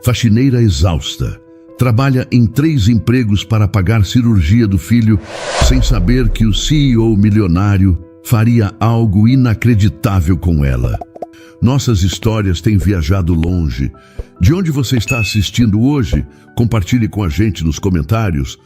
Faxineira exausta. Trabalha em 3 empregos para pagar cirurgia do filho, sem saber que o CEO milionário faria algo inacreditável com ela. Nossas histórias têm viajado longe. De onde você está assistindo hoje? Compartilhe com a gente nos comentários.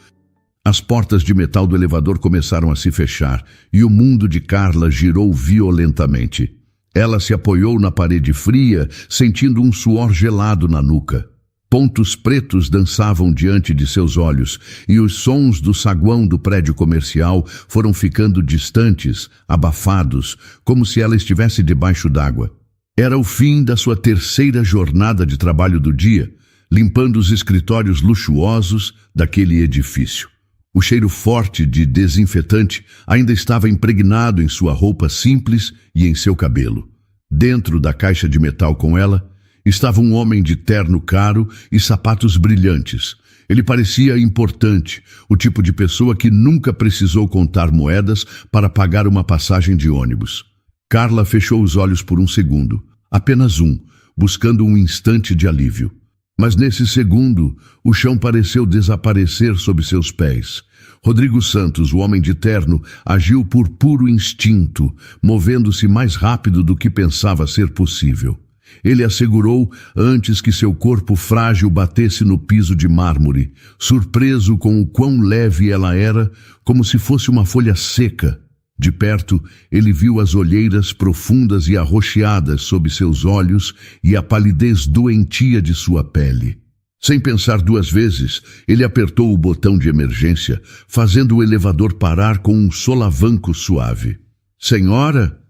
As portas de metal do elevador começaram a se fechar e o mundo de Carla girou violentamente. Ela se apoiou na parede fria, sentindo um suor gelado na nuca. Pontos pretos dançavam diante de seus olhos e os sons do saguão do prédio comercial foram ficando distantes, abafados, como se ela estivesse debaixo d'água. Era o fim da sua 3ª jornada de trabalho do dia, limpando os escritórios luxuosos daquele edifício. O cheiro forte de desinfetante ainda estava impregnado em sua roupa simples e em seu cabelo. Dentro da caixa de metal com ela, estava um homem de terno caro e sapatos brilhantes. Ele parecia importante, o tipo de pessoa que nunca precisou contar moedas para pagar uma passagem de ônibus. Carla fechou os olhos por um segundo, apenas um, buscando um instante de alívio. Mas nesse segundo, o chão pareceu desaparecer sob seus pés. Rodrigo Santos, o homem de terno, agiu por puro instinto, movendo-se mais rápido do que pensava ser possível. Ele a segurou antes que seu corpo frágil batesse no piso de mármore, surpreso com o quão leve ela era, como se fosse uma folha seca. De perto, ele viu as olheiras profundas e arroxeadas sob seus olhos e a palidez doentia de sua pele. Sem pensar 2 vezes, ele apertou o botão de emergência, fazendo o elevador parar com um solavanco suave. Senhora,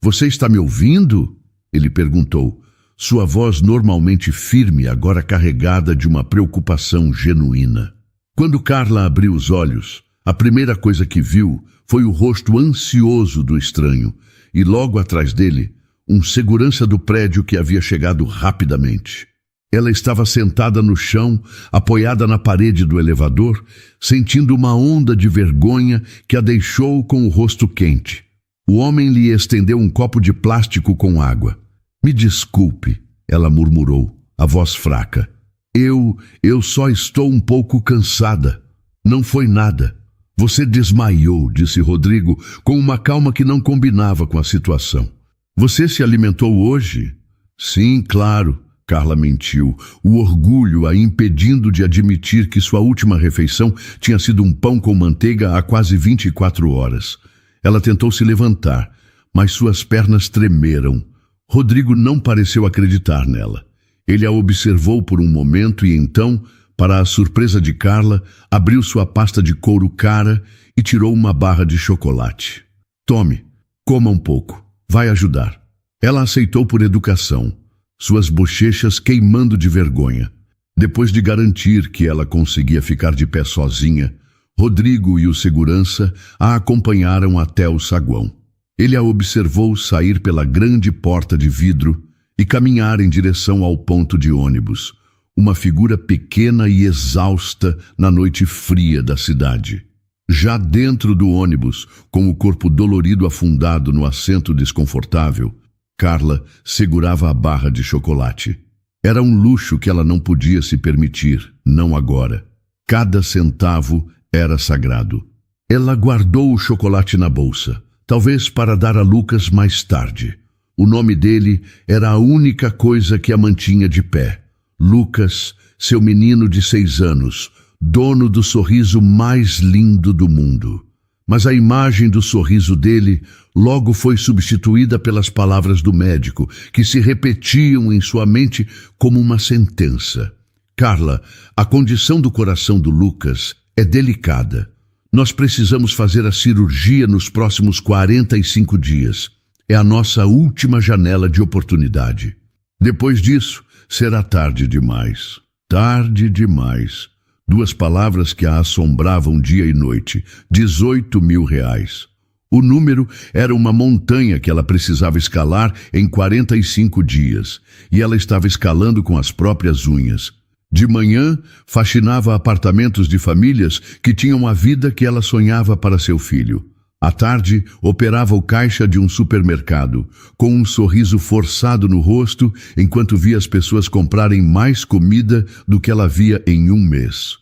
você está me ouvindo? Ele perguntou, sua voz normalmente firme, agora carregada de uma preocupação genuína. Quando Carla abriu os olhos, a primeira coisa que viu foi o rosto ansioso do estranho, e logo atrás dele, um segurança do prédio que havia chegado rapidamente. Ela estava sentada no chão, apoiada na parede do elevador, sentindo uma onda de vergonha que a deixou com o rosto quente. O homem lhe estendeu um copo de plástico com água. Me desculpe, ela murmurou, a voz fraca. Eu só estou um pouco cansada. Não foi nada. Você desmaiou, disse Rodrigo, com uma calma que não combinava com a situação. Você se alimentou hoje? Sim, claro, Carla mentiu, o orgulho a impedindo de admitir que sua última refeição tinha sido um pão com manteiga há quase 24 horas. Ela tentou se levantar, mas suas pernas tremeram. Rodrigo não pareceu acreditar nela. Ele a observou por um momento e então, para a surpresa de Carla, abriu sua pasta de couro cara e tirou uma barra de chocolate. Tome, coma um pouco, vai ajudar. Ela aceitou por educação, suas bochechas queimando de vergonha. Depois de garantir que ela conseguia ficar de pé sozinha, Rodrigo e o segurança a acompanharam até o saguão. Ele a observou sair pela grande porta de vidro e caminhar em direção ao ponto de ônibus, uma figura pequena e exausta na noite fria da cidade. Já dentro do ônibus, com o corpo dolorido afundado no assento desconfortável, Carla segurava a barra de chocolate. Era um luxo que ela não podia se permitir, não agora. Cada centavo era sagrado. Ela guardou o chocolate na bolsa, talvez para dar a Lucas mais tarde. O nome dele era a única coisa que a mantinha de pé. Lucas, seu menino de 6 anos, dono do sorriso mais lindo do mundo. Mas a imagem do sorriso dele logo foi substituída pelas palavras do médico, que se repetiam em sua mente como uma sentença. Carla, a condição do coração do Lucas é delicada. Nós precisamos fazer a cirurgia nos próximos 45 dias. É a nossa última janela de oportunidade. Depois disso, será tarde demais. Tarde demais. 2 palavras que a assombravam dia e noite. 18 mil reais. O número era uma montanha que ela precisava escalar em 45 dias. E ela estava escalando com as próprias unhas. De manhã, faxinava apartamentos de famílias que tinham a vida que ela sonhava para seu filho. À tarde, operava o caixa de um supermercado, com um sorriso forçado no rosto, enquanto via as pessoas comprarem mais comida do que ela via em um mês.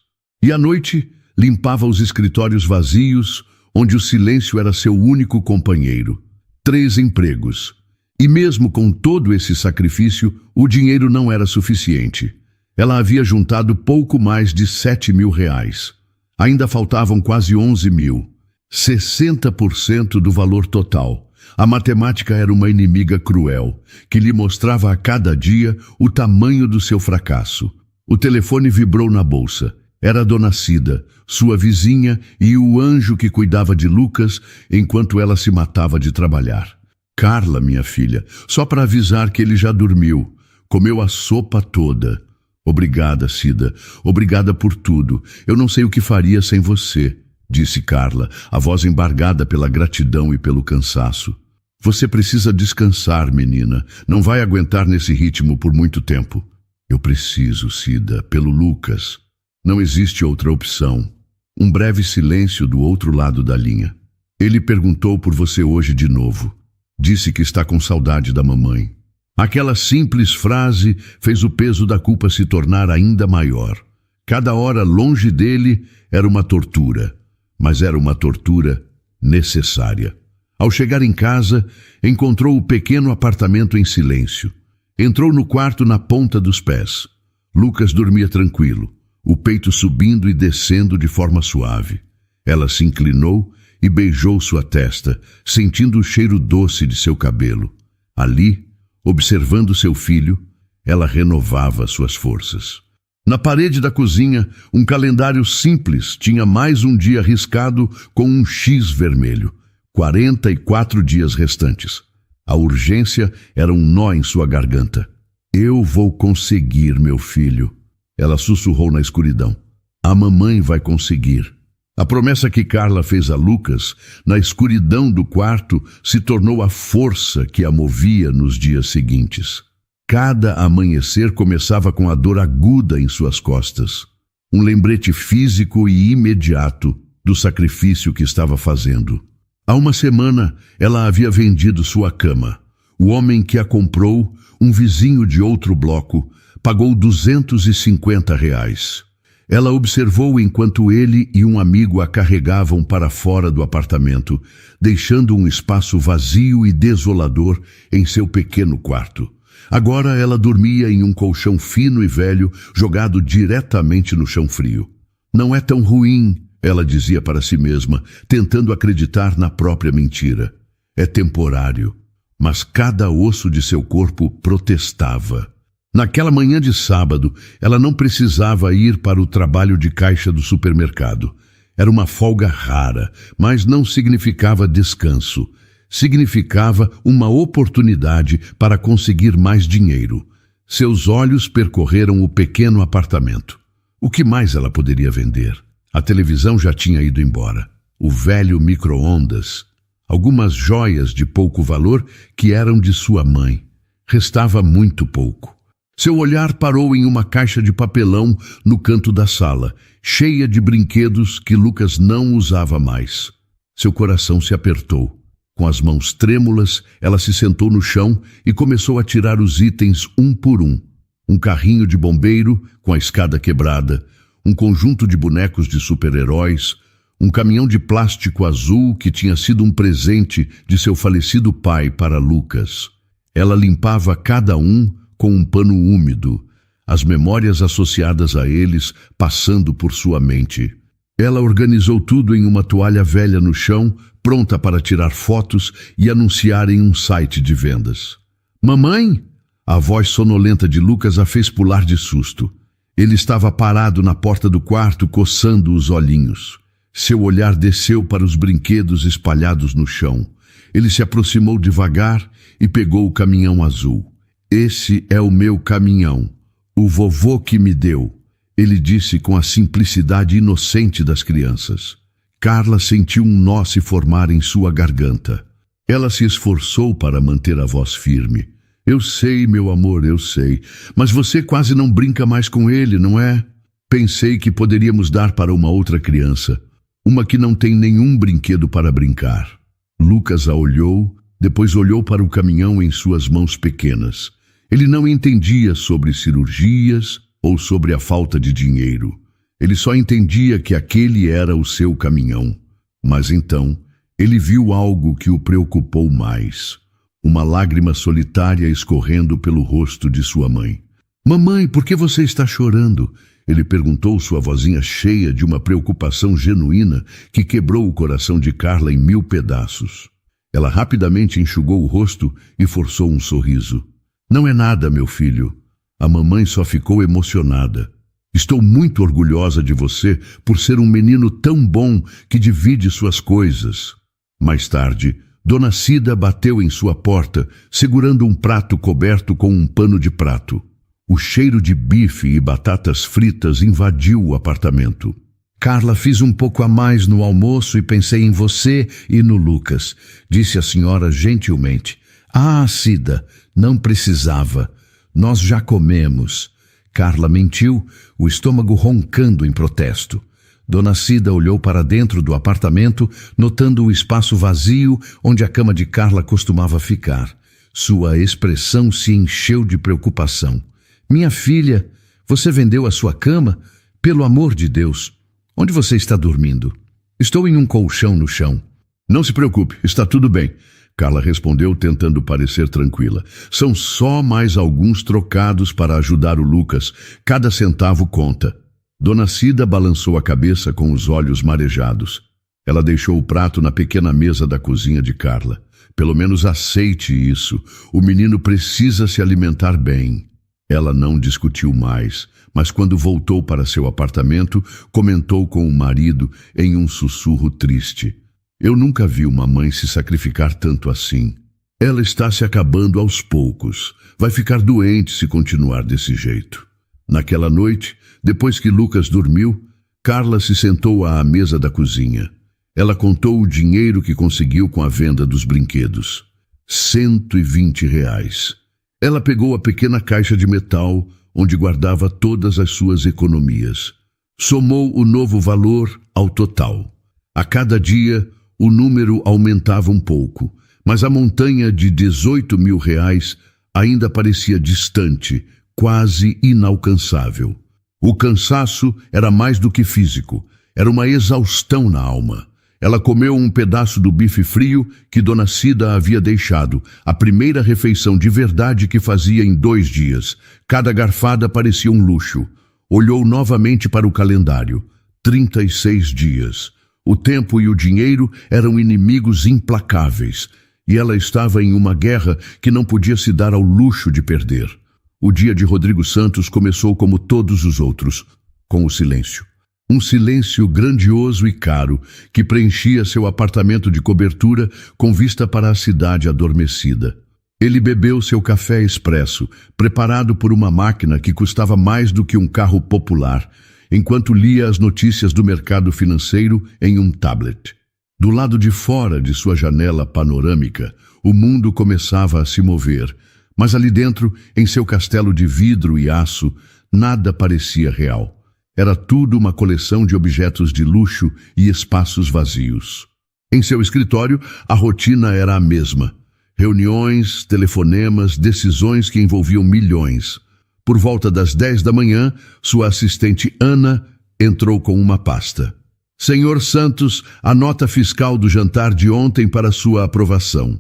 E à noite, limpava os escritórios vazios, onde o silêncio era seu único companheiro. 3 empregos. E mesmo com todo esse sacrifício, o dinheiro não era suficiente. Ela havia juntado pouco mais de 7.000 reais. Ainda faltavam quase 11.000. 60% do valor total. A matemática era uma inimiga cruel, que lhe mostrava a cada dia o tamanho do seu fracasso. O telefone vibrou na bolsa. Era a Dona Cida, sua vizinha e o anjo que cuidava de Lucas enquanto ela se matava de trabalhar. Carla, minha filha, só para avisar que ele já dormiu. Comeu a sopa toda. Obrigada, Cida. Obrigada por tudo. Eu não sei o que faria sem você, disse Carla, a voz embargada pela gratidão e pelo cansaço. Você precisa descansar, menina. Não vai aguentar nesse ritmo por muito tempo. Eu preciso, Cida, pelo Lucas. Não existe outra opção. Um breve silêncio do outro lado da linha. Ele perguntou por você hoje de novo. Disse que está com saudade da mamãe. Aquela simples frase fez o peso da culpa se tornar ainda maior. Cada hora longe dele era uma tortura. Mas era uma tortura necessária. Ao chegar em casa, encontrou o pequeno apartamento em silêncio. Entrou no quarto na ponta dos pés. Lucas dormia tranquilo, o peito subindo e descendo de forma suave. Ela se inclinou e beijou sua testa, sentindo o cheiro doce de seu cabelo. Ali, observando seu filho, ela renovava suas forças. Na parede da cozinha, um calendário simples tinha mais um dia riscado com um X vermelho. 44 dias restantes. A urgência era um nó em sua garganta. Eu vou conseguir, meu filho. Ela sussurrou na escuridão. A mamãe vai conseguir. A promessa que Carla fez a Lucas, na escuridão do quarto, se tornou a força que a movia nos dias seguintes. Cada amanhecer começava com a dor aguda em suas costas. Um lembrete físico e imediato do sacrifício que estava fazendo. Há uma semana, ela havia vendido sua cama. O homem que a comprou, um vizinho de outro bloco, pagou 250 reais. Ela observou enquanto ele e um amigo a carregavam para fora do apartamento, deixando um espaço vazio e desolador em seu pequeno quarto. Agora ela dormia em um colchão fino e velho, jogado diretamente no chão frio. Não é tão ruim, ela dizia para si mesma, tentando acreditar na própria mentira. É temporário, mas cada osso de seu corpo protestava. Naquela manhã de sábado, ela não precisava ir para o trabalho de caixa do supermercado. Era uma folga rara, mas não significava descanso. Significava uma oportunidade para conseguir mais dinheiro. Seus olhos percorreram o pequeno apartamento. O que mais ela poderia vender? A televisão já tinha ido embora. O velho micro-ondas. Algumas joias de pouco valor que eram de sua mãe. Restava muito pouco. Seu olhar parou em uma caixa de papelão no canto da sala, cheia de brinquedos que Lucas não usava mais. Seu coração se apertou. Com as mãos trêmulas, ela se sentou no chão e começou a tirar os itens um por um. Um carrinho de bombeiro com a escada quebrada, um conjunto de bonecos de super-heróis, um caminhão de plástico azul que tinha sido um presente de seu falecido pai para Lucas. Ela limpava cada um com um pano úmido, as memórias associadas a eles passando por sua mente. Ela organizou tudo em uma toalha velha no chão, pronta para tirar fotos e anunciar em um site de vendas. Mamãe? A voz sonolenta de Lucas a fez pular de susto. Ele estava parado na porta do quarto, coçando os olhinhos. Seu olhar desceu para os brinquedos espalhados no chão. Ele se aproximou devagar e pegou o caminhão azul. Esse é o meu caminhão, o vovô que me deu, ele disse com a simplicidade inocente das crianças. Carla sentiu um nó se formar em sua garganta. Ela se esforçou para manter a voz firme. Eu sei, meu amor, eu sei, mas você quase não brinca mais com ele, não é? Pensei que poderíamos dar para uma outra criança. Uma que não tem nenhum brinquedo para brincar. Lucas a olhou, depois olhou para o caminhão em suas mãos pequenas. Ele não entendia sobre cirurgias ou sobre a falta de dinheiro. Ele só entendia que aquele era o seu caminhão. Mas então, ele viu algo que o preocupou mais. Uma lágrima solitária escorrendo pelo rosto de sua mãe. "Mamãe, por que você está chorando?" Ele perguntou, sua vozinha cheia de uma preocupação genuína que quebrou o coração de Carla em 1000 pedaços. Ela rapidamente enxugou o rosto e forçou um sorriso. "Não é nada, meu filho." A mamãe só ficou emocionada. "Estou muito orgulhosa de você por ser um menino tão bom que divide suas coisas." Mais tarde, Dona Cida bateu em sua porta, segurando um prato coberto com um pano de prato. O cheiro de bife e batatas fritas invadiu o apartamento. "Carla, fiz um pouco a mais no almoço e pensei em você e no Lucas", disse a senhora gentilmente. "Ah, Cida, não precisava. Nós já comemos." Carla mentiu, o estômago roncando em protesto. Dona Cida olhou para dentro do apartamento, notando o espaço vazio onde a cama de Carla costumava ficar. Sua expressão se encheu de preocupação. "Minha filha, você vendeu a sua cama? Pelo amor de Deus! Onde você está dormindo?" "Estou em um colchão no chão." "Não se preocupe, está tudo bem." Carla respondeu, tentando parecer tranquila. "São só mais alguns trocados para ajudar o Lucas. Cada centavo conta." Dona Cida balançou a cabeça com os olhos marejados. Ela deixou o prato na pequena mesa da cozinha de Carla. "Pelo menos aceite isso. O menino precisa se alimentar bem." Ela não discutiu mais, mas quando voltou para seu apartamento, comentou com o marido em um sussurro triste. "Eu nunca vi uma mãe se sacrificar tanto assim. Ela está se acabando aos poucos. Vai ficar doente se continuar desse jeito." Naquela noite, depois que Lucas dormiu, Carla se sentou à mesa da cozinha. Ela contou o dinheiro que conseguiu com a venda dos brinquedos. R$120. Ela pegou a pequena caixa de metal onde guardava todas as suas economias. Somou o novo valor ao total. A cada dia, o número aumentava um pouco, mas a montanha de R$18.000 ainda parecia distante, quase inalcançável. O cansaço era mais do que físico, era uma exaustão na alma. Ela comeu um pedaço do bife frio que Dona Cida havia deixado, a primeira refeição de verdade que fazia em 2 dias. Cada garfada parecia um luxo. Olhou novamente para o calendário. 36 dias. O tempo e o dinheiro eram inimigos implacáveis, e ela estava em uma guerra que não podia se dar ao luxo de perder. O dia de Rodrigo Santos começou como todos os outros, com o silêncio. Um silêncio grandioso e caro que preenchia seu apartamento de cobertura com vista para a cidade adormecida. Ele bebeu seu café expresso, preparado por uma máquina que custava mais do que um carro popular, enquanto lia as notícias do mercado financeiro em um tablet. Do lado de fora de sua janela panorâmica, o mundo começava a se mover, mas ali dentro, em seu castelo de vidro e aço, nada parecia real. Era tudo uma coleção de objetos de luxo e espaços vazios. Em seu escritório, a rotina era a mesma. Reuniões, telefonemas, decisões que envolviam milhões. Por volta das 10 da manhã, sua assistente Ana entrou com uma pasta. "Senhor Santos, a nota fiscal do jantar de ontem para sua aprovação",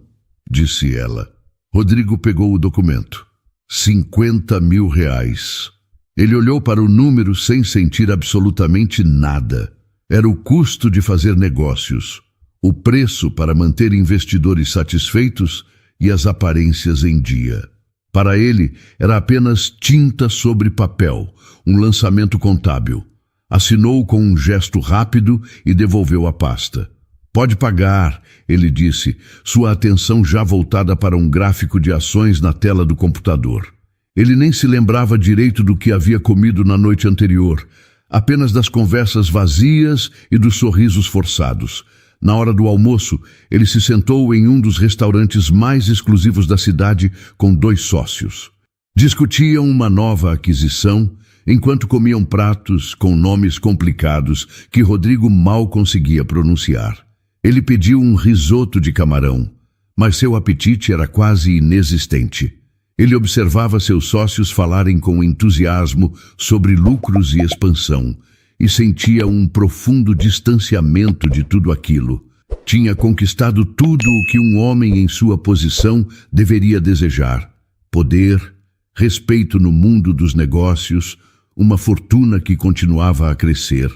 disse ela. Rodrigo pegou o documento. R$50.000. Ele olhou para o número sem sentir absolutamente nada. Era o custo de fazer negócios, o preço para manter investidores satisfeitos e as aparências em dia. Para ele, era apenas tinta sobre papel, um lançamento contábil. Assinou com um gesto rápido e devolveu a pasta. "Pode pagar", ele disse, sua atenção já voltada para um gráfico de ações na tela do computador. Ele nem se lembrava direito do que havia comido na noite anterior, apenas das conversas vazias e dos sorrisos forçados. Na hora do almoço, ele se sentou em um dos restaurantes mais exclusivos da cidade com 2 sócios. Discutiam uma nova aquisição, enquanto comiam pratos com nomes complicados que Rodrigo mal conseguia pronunciar. Ele pediu um risoto de camarão, mas seu apetite era quase inexistente. Ele observava seus sócios falarem com entusiasmo sobre lucros e expansão e sentia um profundo distanciamento de tudo aquilo. Tinha conquistado tudo o que um homem em sua posição deveria desejar: poder, respeito no mundo dos negócios, uma fortuna que continuava a crescer.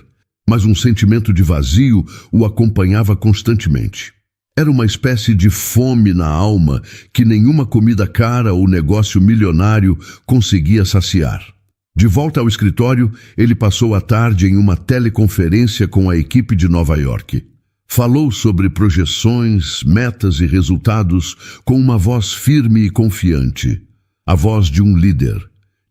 Mas um sentimento de vazio o acompanhava constantemente. Era uma espécie de fome na alma que nenhuma comida cara ou negócio milionário conseguia saciar. De volta ao escritório, ele passou a tarde em uma teleconferência com a equipe de Nova York. Falou sobre projeções, metas e resultados com uma voz firme e confiante. A voz de um líder.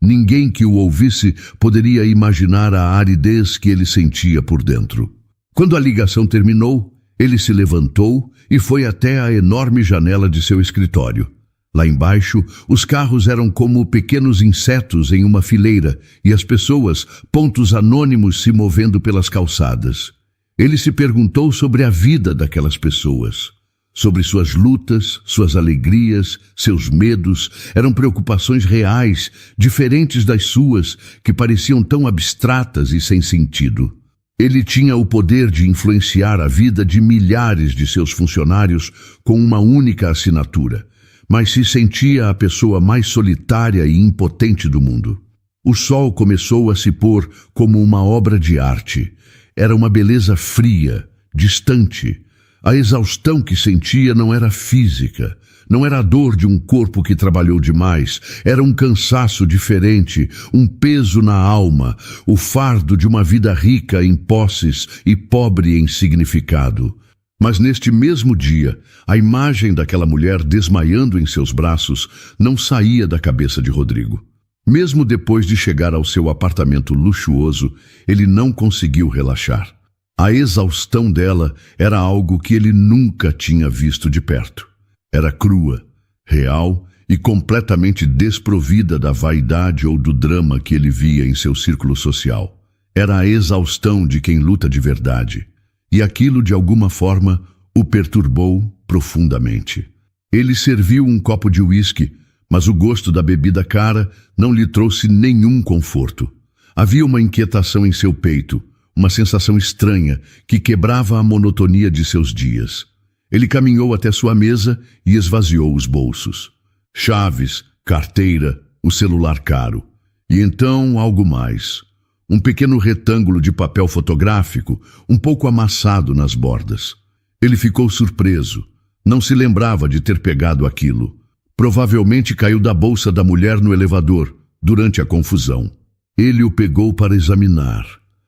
Ninguém que o ouvisse poderia imaginar a aridez que ele sentia por dentro. Quando a ligação terminou, ele se levantou e foi até a enorme janela de seu escritório. Lá embaixo, os carros eram como pequenos insetos em uma fileira e as pessoas, pontos anônimos se movendo pelas calçadas. Ele se perguntou sobre a vida daquelas pessoas. Sobre suas lutas, suas alegrias, seus medos. Eram preocupações reais, diferentes das suas, que pareciam tão abstratas e sem sentido. Ele tinha o poder de influenciar a vida de milhares de seus funcionários com uma única assinatura, mas se sentia a pessoa mais solitária e impotente do mundo. O sol começou a se pôr como uma obra de arte. Era uma beleza fria, distante. A exaustão que sentia não era física, não era a dor de um corpo que trabalhou demais, era um cansaço diferente, um peso na alma, o fardo de uma vida rica em posses e pobre em significado. Mas neste mesmo dia, a imagem daquela mulher desmaiando em seus braços não saía da cabeça de Rodrigo. Mesmo depois de chegar ao seu apartamento luxuoso, ele não conseguiu relaxar. A exaustão dela era algo que ele nunca tinha visto de perto. Era crua, real e completamente desprovida da vaidade ou do drama que ele via em seu círculo social. Era a exaustão de quem luta de verdade. E aquilo, de alguma forma, o perturbou profundamente. Ele serviu um copo de uísque, mas o gosto da bebida cara não lhe trouxe nenhum conforto. Havia uma inquietação em seu peito, uma sensação estranha que quebrava a monotonia de seus dias. Ele caminhou até sua mesa e esvaziou os bolsos. Chaves, carteira, o celular caro. E então algo mais. Um pequeno retângulo de papel fotográfico, um pouco amassado nas bordas. Ele ficou surpreso. Não se lembrava de ter pegado aquilo. Provavelmente caiu da bolsa da mulher no elevador, durante a confusão. Ele o pegou para examinar.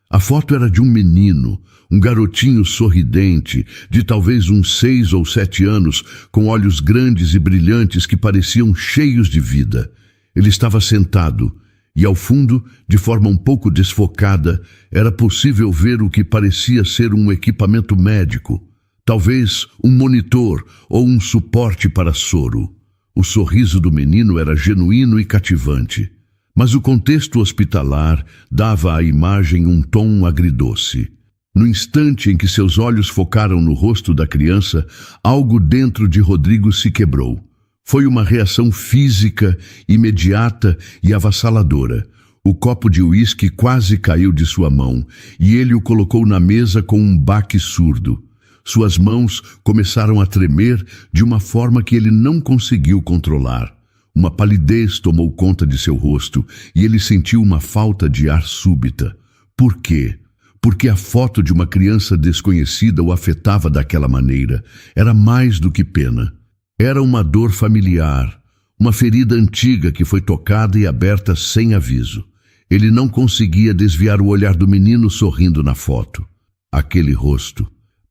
A foto era de um menino, um garotinho sorridente, de talvez uns 6 ou 7 anos, com olhos grandes e brilhantes que pareciam cheios de vida. Ele estava sentado, e ao fundo, de forma um pouco desfocada, era possível ver o que parecia ser um equipamento médico, talvez um monitor ou um suporte para soro. O sorriso do menino era genuíno e cativante, mas o contexto hospitalar dava à imagem um tom agridoce. No instante em que seus olhos focaram no rosto da criança, algo dentro de Rodrigo se quebrou. Foi uma reação física, imediata e avassaladora. O copo de uísque quase caiu de sua mão, e ele o colocou na mesa com um baque surdo. Suas mãos começaram a tremer de uma forma que ele não conseguiu controlar. Uma palidez tomou conta de seu rosto e ele sentiu uma falta de ar súbita. Por quê? Porque a foto de uma criança desconhecida o afetava daquela maneira. Era mais do que pena. Era uma dor familiar, uma ferida antiga que foi tocada e aberta sem aviso. Ele não conseguia desviar o olhar do menino sorrindo na foto. Aquele rosto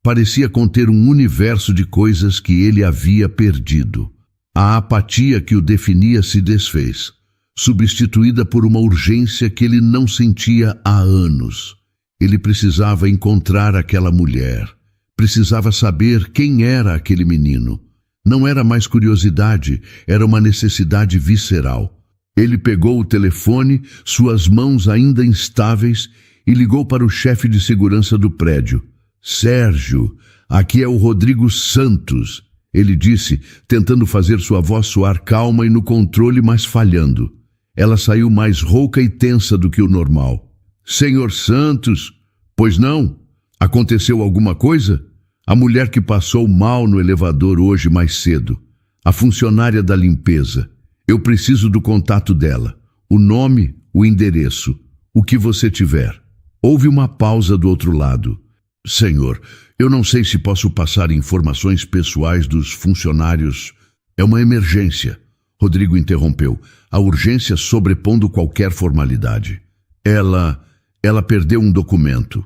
parecia conter um universo de coisas que ele havia perdido. A apatia que o definia se desfez, substituída por uma urgência que ele não sentia há anos. Ele precisava encontrar aquela mulher. Precisava saber quem era aquele menino. Não era mais curiosidade, era uma necessidade visceral. Ele pegou o telefone, suas mãos ainda instáveis, e ligou para o chefe de segurança do prédio. Sérgio, aqui é o Rodrigo Santos, ele disse, tentando fazer sua voz soar calma e no controle, mas falhando. Ela saiu mais rouca e tensa do que o normal. Senhor Santos, pois não? Aconteceu alguma coisa? A mulher que passou mal no elevador hoje mais cedo. A funcionária da limpeza. Eu preciso do contato dela. O nome, o endereço, o que você tiver. Houve uma pausa do outro lado. Senhor, eu não sei se posso passar informações pessoais dos funcionários. É uma emergência. Rodrigo interrompeu, a urgência sobrepondo qualquer formalidade. Ela perdeu um documento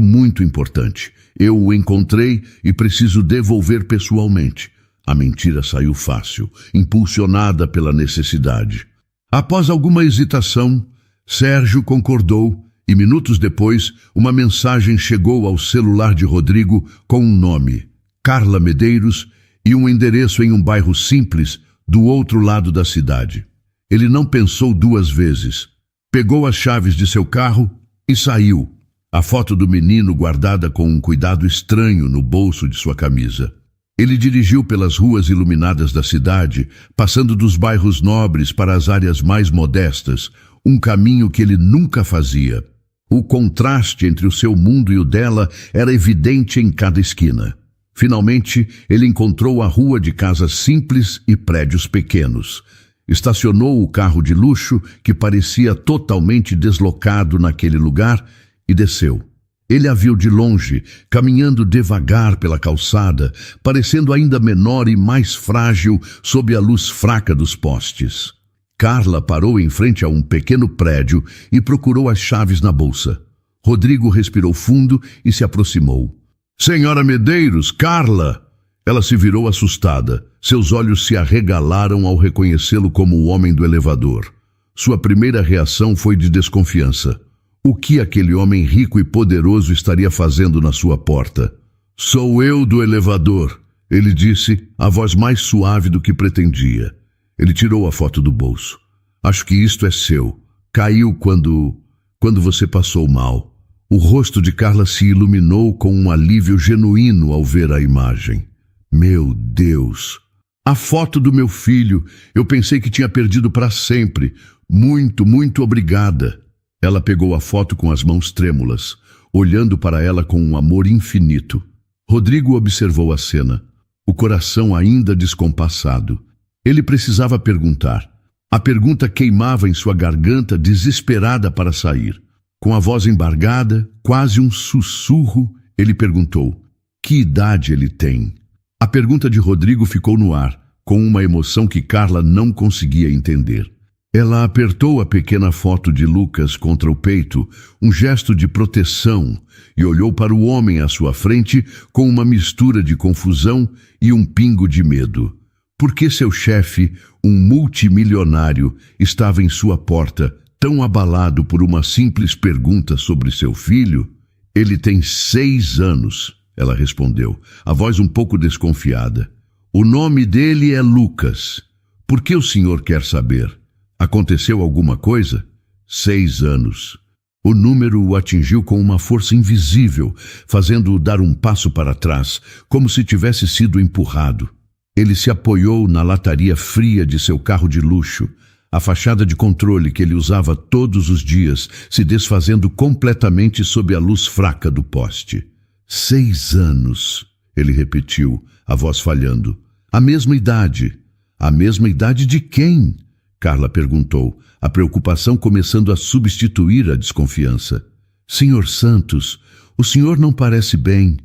muito importante. Eu o encontrei e preciso devolver pessoalmente. A mentira saiu fácil, impulsionada pela necessidade. Após alguma hesitação, Sérgio concordou e minutos depois uma mensagem chegou ao celular de Rodrigo com um nome, Carla Medeiros, e um endereço em um bairro simples do outro lado da cidade. Ele não pensou duas vezes. Pegou as chaves de seu carro e saiu. A foto do menino guardada com um cuidado estranho no bolso de sua camisa. Ele dirigiu pelas ruas iluminadas da cidade, passando dos bairros nobres para as áreas mais modestas, um caminho que ele nunca fazia. O contraste entre o seu mundo e o dela era evidente em cada esquina. Finalmente, ele encontrou a rua de casas simples e prédios pequenos. Estacionou o carro de luxo, que parecia totalmente deslocado naquele lugar, e desceu. Ele a viu de longe, caminhando devagar pela calçada, parecendo ainda menor e mais frágil sob a luz fraca dos postes. Carla parou em frente a um pequeno prédio e procurou as chaves na bolsa. Rodrigo respirou fundo e se aproximou. Senhora Medeiros, Carla! Ela se virou assustada. Seus olhos se arregalaram ao reconhecê-lo como o homem do elevador. Sua primeira reação foi de desconfiança. O que aquele homem rico e poderoso estaria fazendo na sua porta? Sou eu do elevador, ele disse, a voz mais suave do que pretendia. Ele tirou a foto do bolso. Acho que isto é seu. Caiu quando você passou mal. O rosto de Carla se iluminou com um alívio genuíno ao ver a imagem. Meu Deus! A foto do meu filho. Eu pensei que tinha perdido para sempre. Muito, muito obrigada. Ela pegou a foto com as mãos trêmulas, olhando para ela com um amor infinito. Rodrigo observou a cena, o coração ainda descompassado. Ele precisava perguntar. A pergunta queimava em sua garganta, desesperada para sair. Com a voz embargada, quase um sussurro, ele perguntou, que idade ele tem? A pergunta de Rodrigo ficou no ar, com uma emoção que Carla não conseguia entender. Ela apertou a pequena foto de Lucas contra o peito, um gesto de proteção, e olhou para o homem à sua frente com uma mistura de confusão e um pingo de medo. Por que seu chefe, um multimilionário, estava em sua porta, tão abalado por uma simples pergunta sobre seu filho? Ele tem 6 anos, ela respondeu, a voz um pouco desconfiada. O nome dele é Lucas. Por que o senhor quer saber? Aconteceu alguma coisa? 6 anos. O número o atingiu com uma força invisível, fazendo-o dar um passo para trás, como se tivesse sido empurrado. Ele se apoiou na lataria fria de seu carro de luxo, a fachada de controle que ele usava todos os dias, se desfazendo completamente sob a luz fraca do poste. 6 anos, ele repetiu, a voz falhando. A mesma idade. A mesma idade de quem? Carla perguntou, a preocupação começando a substituir a desconfiança. Senhor Santos, o senhor não parece bem.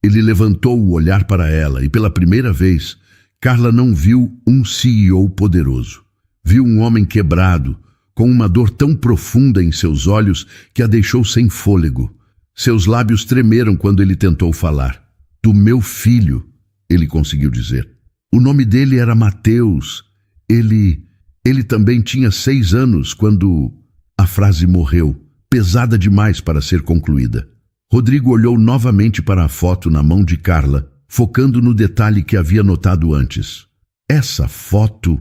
Ele levantou o olhar para ela e, pela primeira vez, Carla não viu um CEO poderoso. Viu um homem quebrado, com uma dor tão profunda em seus olhos que a deixou sem fôlego. Seus lábios tremeram quando ele tentou falar. Do meu filho, ele conseguiu dizer. O nome dele era Mateus. Ele também tinha 6 anos quando a frase morreu, pesada demais para ser concluída. Rodrigo olhou novamente para a foto na mão de Carla, focando no detalhe que havia notado antes. Essa foto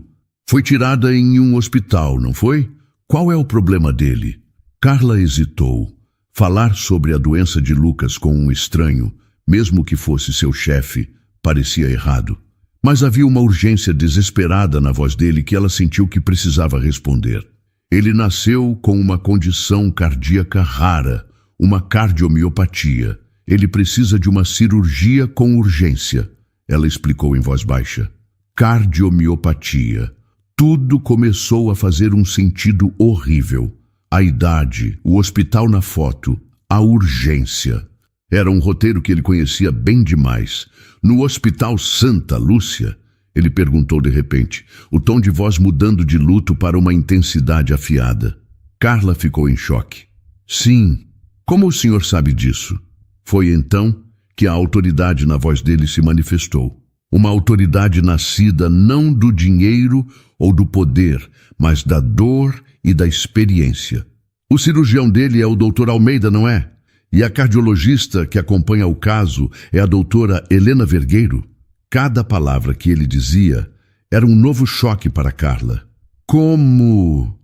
Foi tirada em um hospital, não foi? Qual é o problema dele? Carla hesitou. Falar sobre a doença de Lucas com um estranho, mesmo que fosse seu chefe, parecia errado. Mas havia uma urgência desesperada na voz dele que ela sentiu que precisava responder. Ele nasceu com uma condição cardíaca rara, uma cardiomiopatia. Ele precisa de uma cirurgia com urgência, ela explicou em voz baixa. Cardiomiopatia. Tudo começou a fazer um sentido horrível. A idade, o hospital na foto, a urgência. Era um roteiro que ele conhecia bem demais. No Hospital Santa Lúcia, ele perguntou de repente, o tom de voz mudando de luto para uma intensidade afiada. Carla ficou em choque. Sim, como o senhor sabe disso? Foi então que a autoridade na voz dele se manifestou. Uma autoridade nascida não do dinheiro ou do poder, mas da dor e da experiência. O cirurgião dele é o Dr. Almeida, não é? E a cardiologista que acompanha o caso é a doutora Helena Vergueiro? Cada palavra que ele dizia era um novo choque para Carla. Como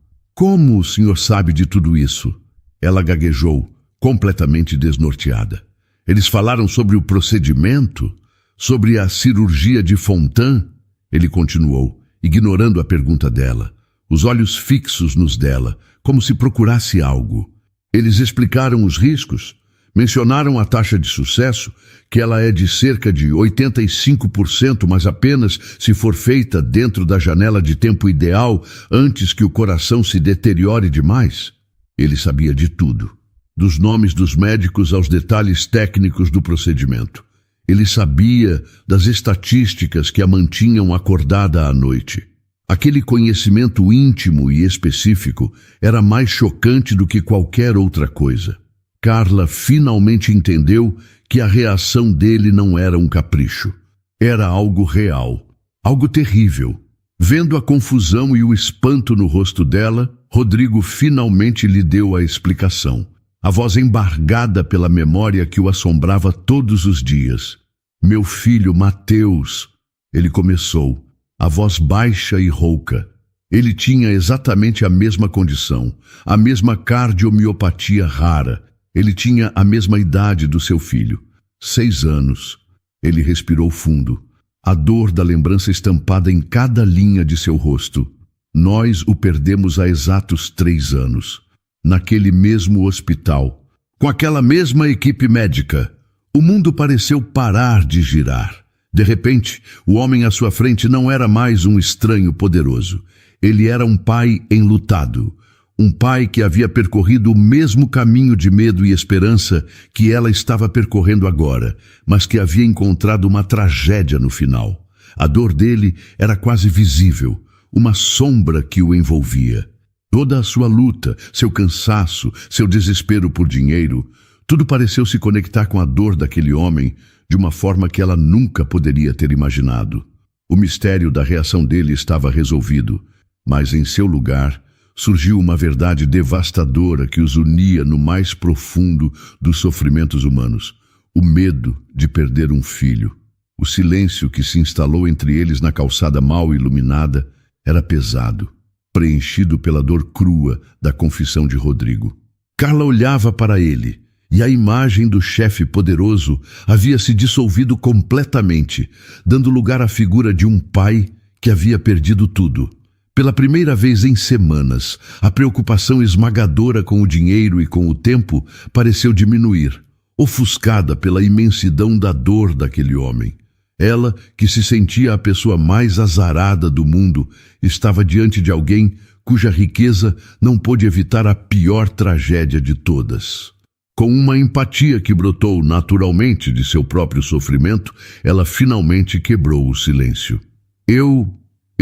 o senhor sabe de tudo isso? Ela gaguejou, completamente desnorteada. Eles falaram sobre o procedimento? Sobre a cirurgia de Fontan? Ele continuou, ignorando a pergunta dela, os olhos fixos nos dela, como se procurasse algo. Eles explicaram os riscos, mencionaram a taxa de sucesso, que ela é de cerca de 85%, mas apenas se for feita dentro da janela de tempo ideal, antes que o coração se deteriore demais. Ele sabia de tudo, dos nomes dos médicos aos detalhes técnicos do procedimento. Ele sabia das estatísticas que a mantinham acordada à noite. Aquele conhecimento íntimo e específico era mais chocante do que qualquer outra coisa. Carla finalmente entendeu que a reação dele não era um capricho. Era algo real, algo terrível. Vendo a confusão e o espanto no rosto dela, Rodrigo finalmente lhe deu a explicação. A voz embargada pela memória que o assombrava todos os dias. Meu filho Mateus, ele começou, a voz baixa e rouca. Ele tinha exatamente a mesma condição, a mesma cardiomiopatia rara. Ele tinha a mesma idade do seu filho, 6 anos. Ele respirou fundo, a dor da lembrança estampada em cada linha de seu rosto. Nós o perdemos há exatos 3 anos. Naquele mesmo hospital, com aquela mesma equipe médica, o mundo pareceu parar de girar. De repente, o homem à sua frente não era mais um estranho poderoso. Ele era um pai enlutado, um pai que havia percorrido o mesmo caminho de medo e esperança que ela estava percorrendo agora, mas que havia encontrado uma tragédia no final. A dor dele era quase visível, uma sombra que o envolvia. Toda a sua luta, seu cansaço, seu desespero por dinheiro, tudo pareceu se conectar com a dor daquele homem de uma forma que ela nunca poderia ter imaginado. O mistério da reação dele estava resolvido, mas em seu lugar surgiu uma verdade devastadora que os unia no mais profundo dos sofrimentos humanos: o medo de perder um filho. O silêncio que se instalou entre eles na calçada mal iluminada era pesado, preenchido pela dor crua da confissão de Rodrigo. Carla olhava para ele, e a imagem do chefe poderoso havia se dissolvido completamente, dando lugar à figura de um pai que havia perdido tudo. Pela primeira vez em semanas, a preocupação esmagadora com o dinheiro e com o tempo pareceu diminuir, ofuscada pela imensidão da dor daquele homem. Ela, que se sentia a pessoa mais azarada do mundo, estava diante de alguém cuja riqueza não pôde evitar a pior tragédia de todas. Com uma empatia que brotou naturalmente de seu próprio sofrimento, ela finalmente quebrou o silêncio. Eu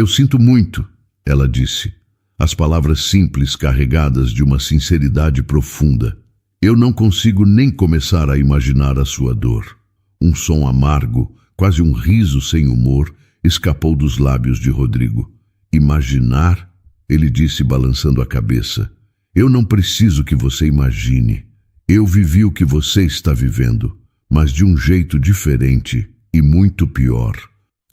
sinto muito, ela disse, as palavras simples carregadas de uma sinceridade profunda. Eu não consigo nem começar a imaginar a sua dor. Um som amargo, quase um riso sem humor, escapou dos lábios de Rodrigo. Imaginar? Ele disse balançando a cabeça. Eu não preciso que você imagine. Eu vivi o que você está vivendo, mas de um jeito diferente e muito pior.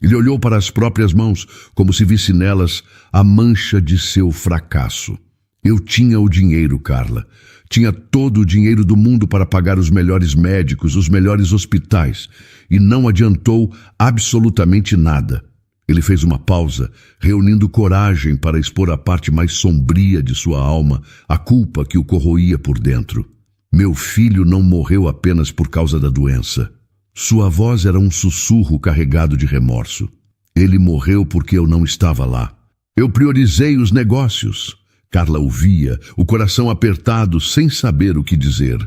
Ele olhou para as próprias mãos, como se visse nelas a mancha de seu fracasso. Eu tinha o dinheiro, Carla. Tinha todo o dinheiro do mundo para pagar os melhores médicos, os melhores hospitais, e não adiantou absolutamente nada. Ele fez uma pausa, reunindo coragem para expor a parte mais sombria de sua alma, a culpa que o corroía por dentro. Meu filho não morreu apenas por causa da doença. Sua voz era um sussurro carregado de remorso. Ele morreu porque eu não estava lá. Eu priorizei os negócios. Carla ouvia, o coração apertado, sem saber o que dizer.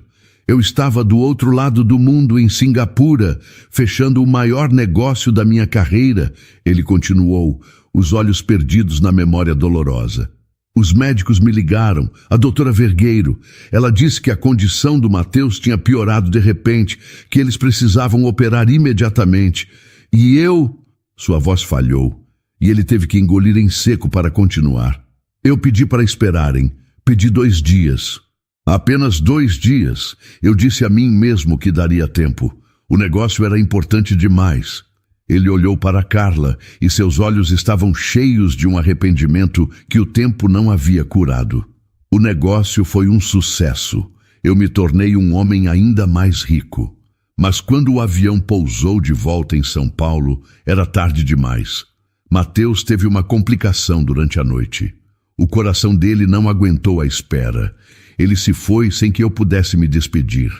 Eu estava do outro lado do mundo, em Singapura, fechando o maior negócio da minha carreira. Ele continuou, os olhos perdidos na memória dolorosa. Os médicos me ligaram, a doutora Vergueiro. Ela disse que a condição do Mateus tinha piorado de repente, que eles precisavam operar imediatamente. E eu... Sua voz falhou, e ele teve que engolir em seco para continuar. Eu pedi para esperarem, pedi 2 dias. Apenas 2 dias, eu disse a mim mesmo que daria tempo. O negócio era importante demais. Ele olhou para Carla e seus olhos estavam cheios de um arrependimento que o tempo não havia curado. O negócio foi um sucesso. Eu me tornei um homem ainda mais rico. Mas quando o avião pousou de volta em São Paulo, era tarde demais. Mateus teve uma complicação durante a noite. O coração dele não aguentou a espera. Ele se foi sem que eu pudesse me despedir,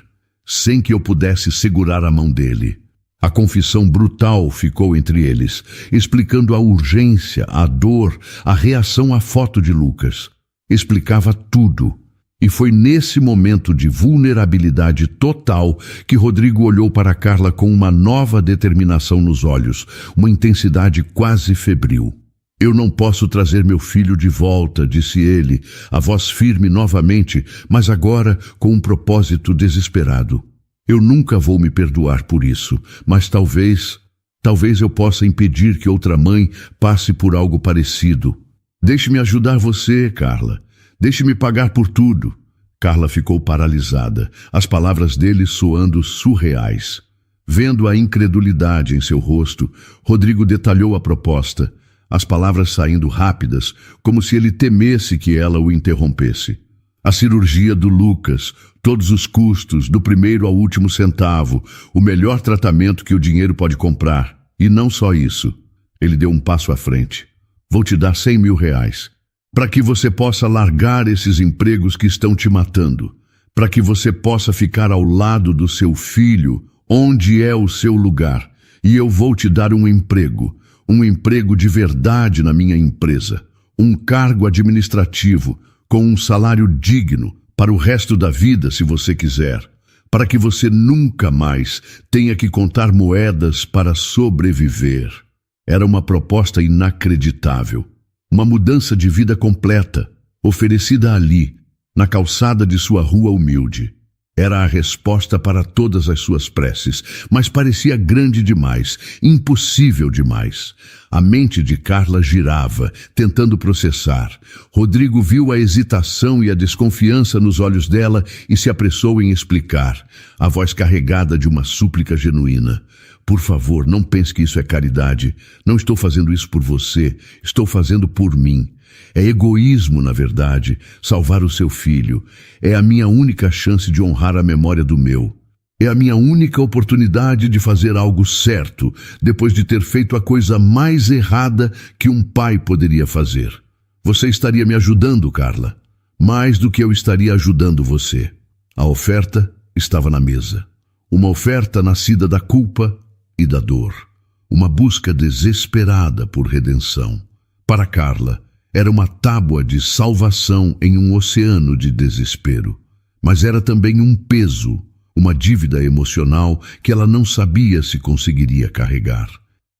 sem que eu pudesse segurar a mão dele. A confissão brutal ficou entre eles, explicando a urgência, a dor, a reação à foto de Lucas. Explicava tudo. E foi nesse momento de vulnerabilidade total que Rodrigo olhou para Carla com uma nova determinação nos olhos, uma intensidade quase febril. Eu não posso trazer meu filho de volta, disse ele, a voz firme novamente, mas agora com um propósito desesperado. Eu nunca vou me perdoar por isso, mas talvez eu possa impedir que outra mãe passe por algo parecido. Deixe-me ajudar você, Carla. Deixe-me pagar por tudo. Carla ficou paralisada, as palavras dele soando surreais. Vendo a incredulidade em seu rosto, Rodrigo detalhou a proposta, as palavras saindo rápidas, como se ele temesse que ela o interrompesse. A cirurgia do Lucas, todos os custos, do primeiro ao último centavo, o melhor tratamento que o dinheiro pode comprar. E não só isso. Ele deu um passo à frente. Vou te dar 100 mil reais. Para que você possa largar esses empregos que estão te matando. Para que você possa ficar ao lado do seu filho, onde é o seu lugar. E eu vou te dar um emprego de verdade na minha empresa, um cargo administrativo com um salário digno para o resto da vida, se você quiser, para que você nunca mais tenha que contar moedas para sobreviver. Era uma proposta inacreditável, uma mudança de vida completa, oferecida ali, na calçada de sua rua humilde. Era a resposta para todas as suas preces, mas parecia grande demais, impossível demais. A mente de Carla girava, tentando processar. Rodrigo viu a hesitação e a desconfiança nos olhos dela e se apressou em explicar, a voz carregada de uma súplica genuína. Por favor, não pense que isso é caridade. Não estou fazendo isso por você, estou fazendo por mim. É egoísmo, na verdade, salvar o seu filho. É a minha única chance de honrar a memória do meu. É a minha única oportunidade de fazer algo certo, depois de ter feito a coisa mais errada que um pai poderia fazer. Você estaria me ajudando, Carla, mais do que eu estaria ajudando você. A oferta estava na mesa. Uma oferta nascida da culpa e da dor. Uma busca desesperada por redenção. Para Carla, era uma tábua de salvação em um oceano de desespero. Mas era também um peso, uma dívida emocional que ela não sabia se conseguiria carregar.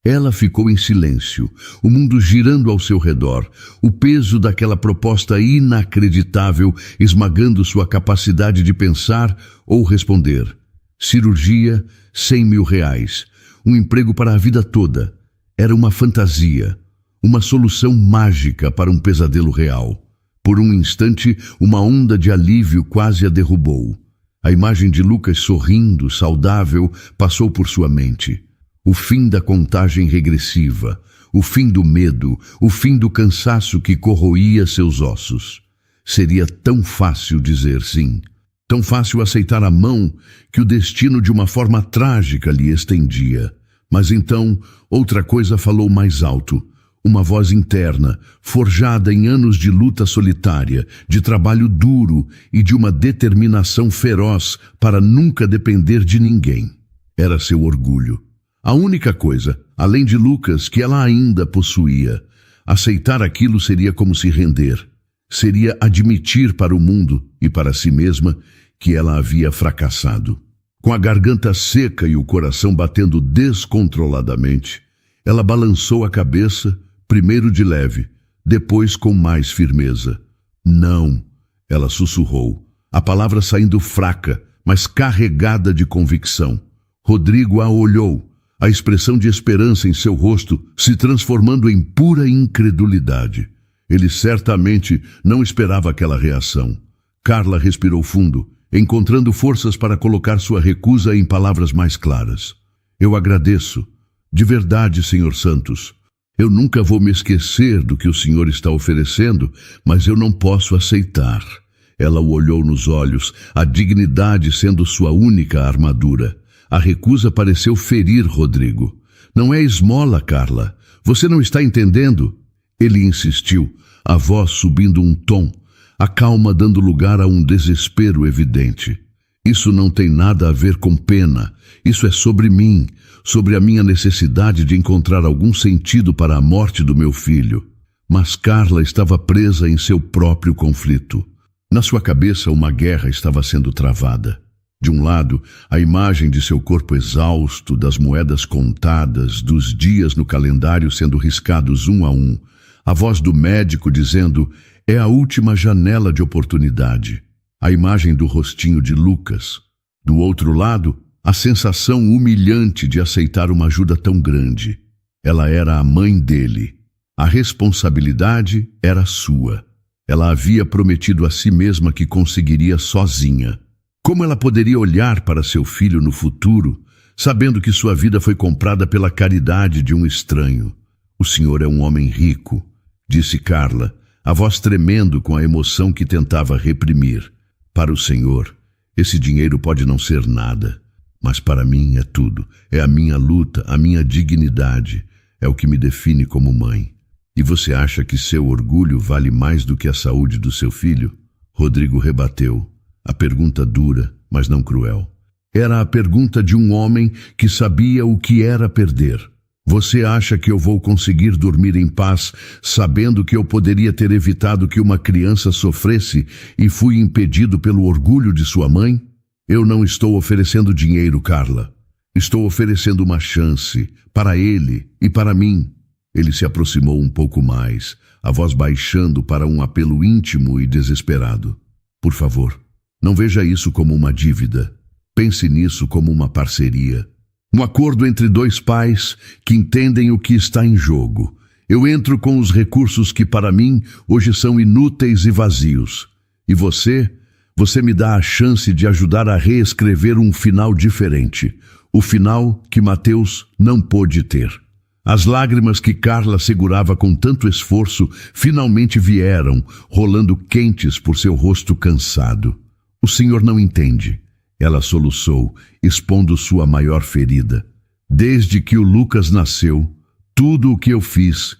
Ela ficou em silêncio, o mundo girando ao seu redor, o peso daquela proposta inacreditável esmagando sua capacidade de pensar ou responder. Cirurgia, 100 mil reais, um emprego para a vida toda. Era uma fantasia. Uma solução mágica para um pesadelo real. Por um instante, uma onda de alívio quase a derrubou. A imagem de Lucas sorrindo, saudável, passou por sua mente. o fim da contagem regressiva, o fim do medo, o fim do cansaço que corroía seus ossos. Seria tão fácil dizer sim, tão fácil aceitar a mão que o destino de uma forma trágica lhe estendia. Mas então, outra coisa falou mais alto. Uma voz interna, forjada em anos de luta solitária, de trabalho duro e de uma determinação feroz para nunca depender de ninguém. Era seu orgulho. A única coisa, além de Lucas, que ela ainda possuía. Aceitar aquilo seria como se render. Seria admitir para o mundo e para si mesma que ela havia fracassado. Com a garganta seca e o coração batendo descontroladamente, ela balançou a cabeça, primeiro de leve, depois com mais firmeza. Não, ela sussurrou, a palavra saindo fraca, mas carregada de convicção. Rodrigo a olhou, a expressão de esperança em seu rosto se transformando em pura incredulidade. Ele certamente não esperava aquela reação. Carla respirou fundo, encontrando forças para colocar sua recusa em palavras mais claras. Eu agradeço. De verdade, Senhor Santos. Eu nunca vou me esquecer do que o Senhor está oferecendo, mas eu não posso aceitar. Ela o olhou nos olhos, a dignidade sendo sua única armadura. A recusa pareceu ferir Rodrigo. Não é esmola, Carla. Você não está entendendo? Ele insistiu, a voz subindo um tom, a calma dando lugar a um desespero evidente. Isso não tem nada a ver com pena. Isso é sobre mim, sobre a minha necessidade de encontrar algum sentido para a morte do meu filho. Mas Carla estava presa em seu próprio conflito. Na sua cabeça, uma guerra estava sendo travada. De um lado, a imagem de seu corpo exausto, das moedas contadas, dos dias no calendário sendo riscados um a um. A voz do médico dizendo, é a última janela de oportunidade. A imagem do rostinho de Lucas. Do outro lado, a sensação humilhante de aceitar uma ajuda tão grande. Ela era a mãe dele. A responsabilidade era sua. Ela havia prometido a si mesma que conseguiria sozinha. Como ela poderia olhar para seu filho no futuro, sabendo que sua vida foi comprada pela caridade de um estranho? O senhor é um homem rico, disse Carla, a voz tremendo com a emoção que tentava reprimir. Para o senhor, esse dinheiro pode não ser nada, mas para mim é tudo. É a minha luta, a minha dignidade, é o que me define como mãe. E você acha que seu orgulho vale mais do que a saúde do seu filho? Rodrigo rebateu. A pergunta dura, mas não cruel. Era a pergunta de um homem que sabia o que era perder. Você acha que eu vou conseguir dormir em paz, sabendo que eu poderia ter evitado que uma criança sofresse e fui impedido pelo orgulho de sua mãe? Eu não estou oferecendo dinheiro, Carla. Estou oferecendo uma chance, para ele e para mim. Ele se aproximou um pouco mais, a voz baixando para um apelo íntimo e desesperado. Por favor, não veja isso como uma dívida. Pense nisso como uma parceria. Um acordo entre dois pais que entendem o que está em jogo. Eu entro com os recursos que para mim hoje são inúteis e vazios. E você me dá a chance de ajudar a reescrever um final diferente. O final que Mateus não pôde ter. As lágrimas que Carla segurava com tanto esforço finalmente vieram, rolando quentes por seu rosto cansado. O senhor não entende. Ela soluçou, expondo sua maior ferida. Desde que o Lucas nasceu, tudo o que eu fiz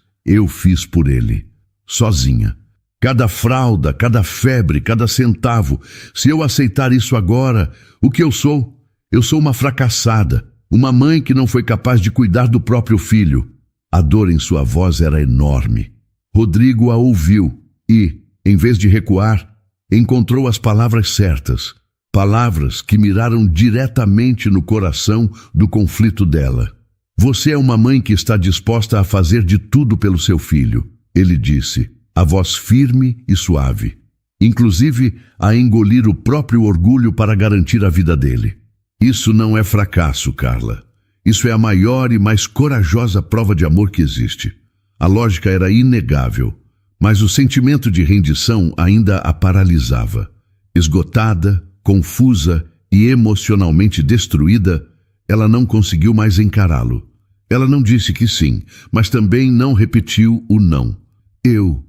por ele. Sozinha. Cada fralda, cada febre, cada centavo. Se eu aceitar isso agora, o que eu sou? Eu sou uma fracassada. Uma mãe que não foi capaz de cuidar do próprio filho. A dor em sua voz era enorme. Rodrigo a ouviu e, em vez de recuar, encontrou as palavras certas. Palavras que miraram diretamente no coração do conflito dela. Você é uma mãe que está disposta a fazer de tudo pelo seu filho, ele disse, a voz firme e suave. Inclusive a engolir o próprio orgulho para garantir a vida dele. Isso não é fracasso, Carla. Isso é a maior e mais corajosa prova de amor que existe. A lógica era inegável, mas o sentimento de rendição ainda a paralisava. Esgotada, confusa e emocionalmente destruída, ela não conseguiu mais encará-lo. Ela não disse que sim, mas também não repetiu o não. Eu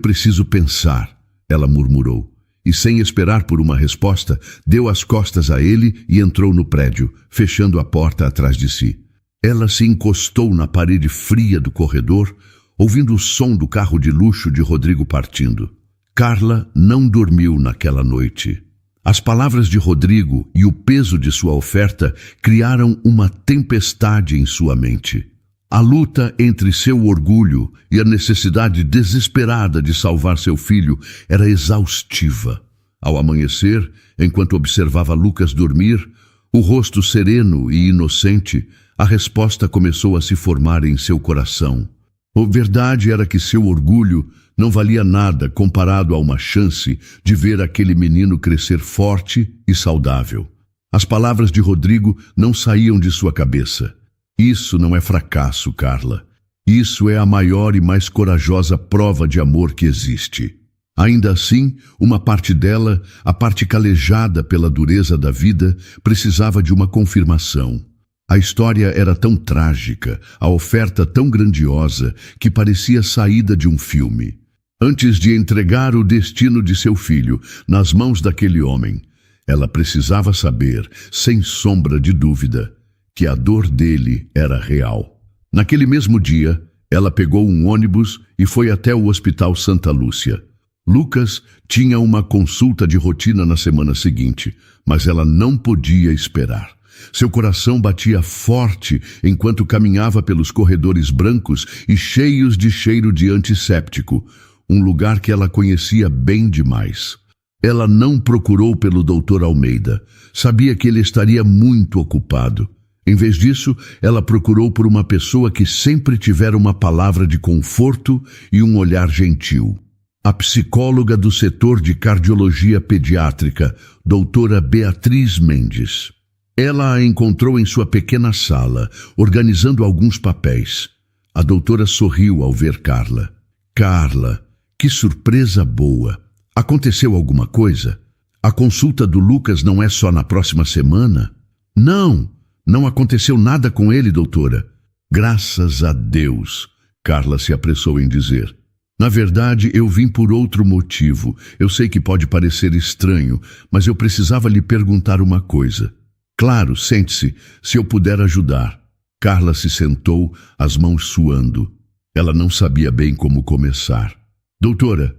preciso pensar, ela murmurou. E sem esperar por uma resposta, deu as costas a ele e entrou no prédio, fechando a porta atrás de si. Ela se encostou na parede fria do corredor, ouvindo o som do carro de luxo de Rodrigo partindo. Carla não dormiu naquela noite. As palavras de Rodrigo e o peso de sua oferta criaram uma tempestade em sua mente. A luta entre seu orgulho e a necessidade desesperada de salvar seu filho era exaustiva. Ao amanhecer, enquanto observava Lucas dormir, o rosto sereno e inocente, a resposta começou a se formar em seu coração. A verdade era que seu orgulho não valia nada comparado a uma chance de ver aquele menino crescer forte e saudável. As palavras de Rodrigo não saíam de sua cabeça. Isso não é fracasso, Carla. Isso é a maior e mais corajosa prova de amor que existe. Ainda assim, uma parte dela, a parte calejada pela dureza da vida, precisava de uma confirmação. A história era tão trágica, a oferta tão grandiosa, que parecia saída de um filme. Antes de entregar o destino de seu filho nas mãos daquele homem, ela precisava saber, sem sombra de dúvida, que a dor dele era real. Naquele mesmo dia, ela pegou um ônibus e foi até o Hospital Santa Lúcia. Lucas tinha uma consulta de rotina na semana seguinte, mas ela não podia esperar. Seu coração batia forte enquanto caminhava pelos corredores brancos e cheios de cheiro de antisséptico, um lugar que ela conhecia bem demais. Ela não procurou pelo Dr. Almeida. Sabia que ele estaria muito ocupado. Em vez disso, ela procurou por uma pessoa que sempre tivera uma palavra de conforto e um olhar gentil. A psicóloga do setor de cardiologia pediátrica, doutora Beatriz Mendes. Ela a encontrou em sua pequena sala, organizando alguns papéis. A doutora sorriu ao ver Carla. Carla, que surpresa boa! Aconteceu alguma coisa? A consulta do Lucas não é só na próxima semana? Não aconteceu nada com ele, doutora. Graças a Deus, Carla se apressou em dizer. Na verdade, eu vim por outro motivo. Eu sei que pode parecer estranho, mas eu precisava lhe perguntar uma coisa. Claro, sente-se, se eu puder ajudar. Carla se sentou, as mãos suando. Ela não sabia bem como começar. Doutora,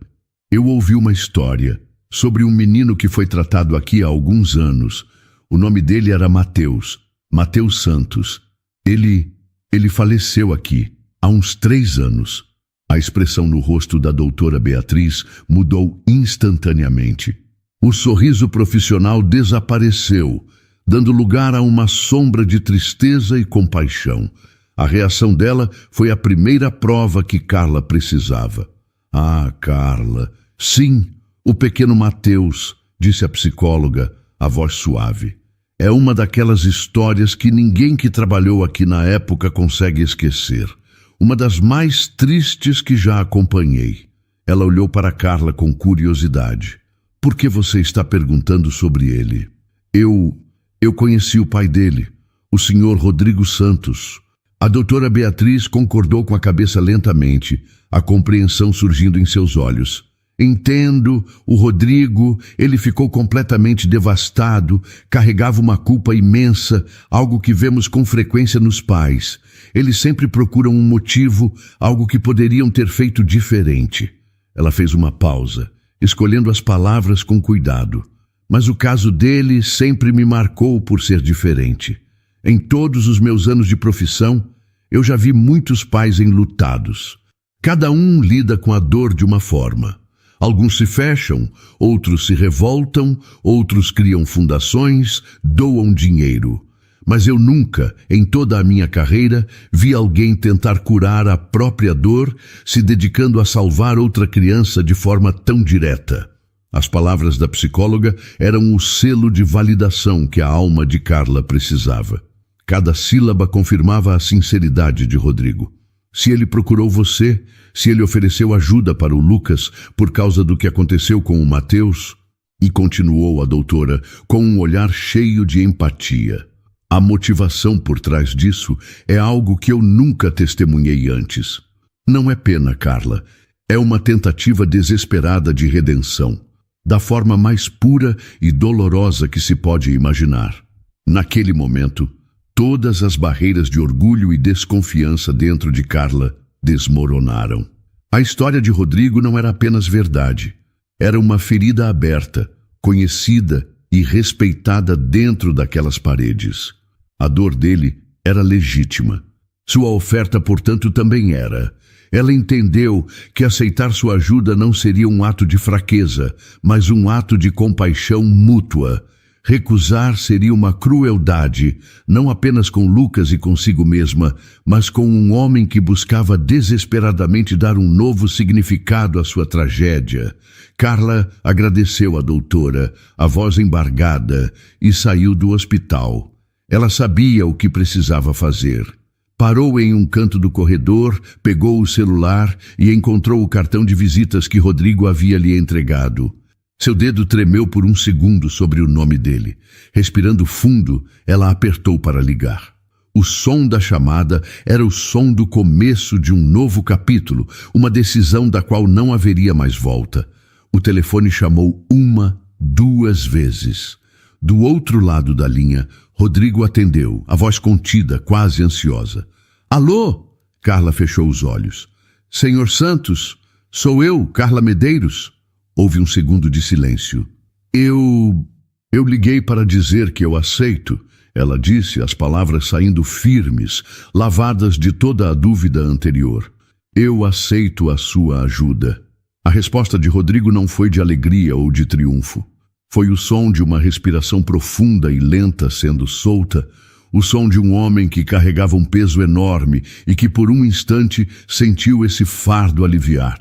eu ouvi uma história sobre um menino que foi tratado aqui há alguns anos. O nome dele era Mateus Santos. Ele faleceu aqui há uns 3 anos. A expressão no rosto da doutora Beatriz mudou instantaneamente. O sorriso profissional desapareceu, dando lugar a uma sombra de tristeza e compaixão. A reação dela foi a primeira prova que Carla precisava. Ah, Carla, sim, o pequeno Mateus, disse a psicóloga, a voz suave. É uma daquelas histórias que ninguém que trabalhou aqui na época consegue esquecer. Uma das mais tristes que já acompanhei. Ela olhou para Carla com curiosidade. Por que você está perguntando sobre ele? Eu conheci o pai dele, o senhor Rodrigo Santos. A doutora Beatriz concordou com a cabeça lentamente, a compreensão surgindo em seus olhos. Entendo, o Rodrigo, ele ficou completamente devastado, carregava uma culpa imensa, algo que vemos com frequência nos pais. Eles sempre procuram um motivo, algo que poderiam ter feito diferente. Ela fez uma pausa, escolhendo as palavras com cuidado. Mas o caso dele sempre me marcou por ser diferente. Em todos os meus anos de profissão, eu já vi muitos pais enlutados. Cada um lida com a dor de uma forma. Alguns se fecham, outros se revoltam, outros criam fundações, doam dinheiro. Mas eu nunca, em toda a minha carreira, vi alguém tentar curar a própria dor, se dedicando a salvar outra criança de forma tão direta. As palavras da psicóloga eram o selo de validação que a alma de Carla precisava. Cada sílaba confirmava a sinceridade de Rodrigo. Se ele procurou você, se ele ofereceu ajuda para o Lucas por causa do que aconteceu com o Mateus, e continuou a doutora com um olhar cheio de empatia. A motivação por trás disso é algo que eu nunca testemunhei antes. Não é pena, Carla. É uma tentativa desesperada de redenção, da forma mais pura e dolorosa que se pode imaginar. Naquele momento, todas as barreiras de orgulho e desconfiança dentro de Carla desmoronaram. A história de Rodrigo não era apenas verdade. Era uma ferida aberta, conhecida e respeitada dentro daquelas paredes. A dor dele era legítima. Sua oferta, portanto, também era. Ela entendeu que aceitar sua ajuda não seria um ato de fraqueza, mas um ato de compaixão mútua. Recusar seria uma crueldade, não apenas com Lucas e consigo mesma, mas com um homem que buscava desesperadamente dar um novo significado à sua tragédia. Carla agradeceu à doutora, a voz embargada, e saiu do hospital. Ela sabia o que precisava fazer. Parou em um canto do corredor, pegou o celular e encontrou o cartão de visitas que Rodrigo havia lhe entregado. Seu dedo tremeu por um segundo sobre o nome dele. Respirando fundo, ela apertou para ligar. O som da chamada era o som do começo de um novo capítulo, uma decisão da qual não haveria mais volta. O telefone chamou 1, 2 vezes. Do outro lado da linha, Rodrigo atendeu, a voz contida, quase ansiosa. Alô? Carla fechou os olhos. Senhor Santos, sou eu, Carla Medeiros. Houve um segundo de silêncio. Eu liguei para dizer que eu aceito, ela disse, as palavras saindo firmes, lavadas de toda a dúvida anterior. Eu aceito a sua ajuda. A resposta de Rodrigo não foi de alegria ou de triunfo. Foi o som de uma respiração profunda e lenta sendo solta, o som de um homem que carregava um peso enorme e que por um instante sentiu esse fardo aliviar.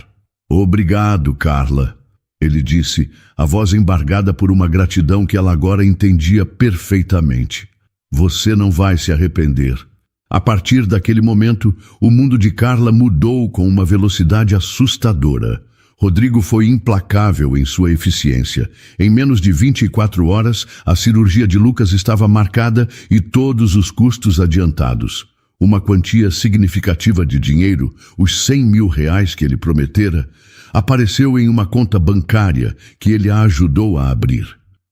Obrigado, Carla. Ele disse, a voz embargada por uma gratidão que ela agora entendia perfeitamente. Você não vai se arrepender. A partir daquele momento, o mundo de Carla mudou com uma velocidade assustadora. Rodrigo foi implacável em sua eficiência. Em menos de 24 horas, a cirurgia de Lucas estava marcada e todos os custos adiantados. Uma quantia significativa de dinheiro, os R$100.000 que ele prometera, apareceu em uma conta bancária que ele a ajudou a abrir.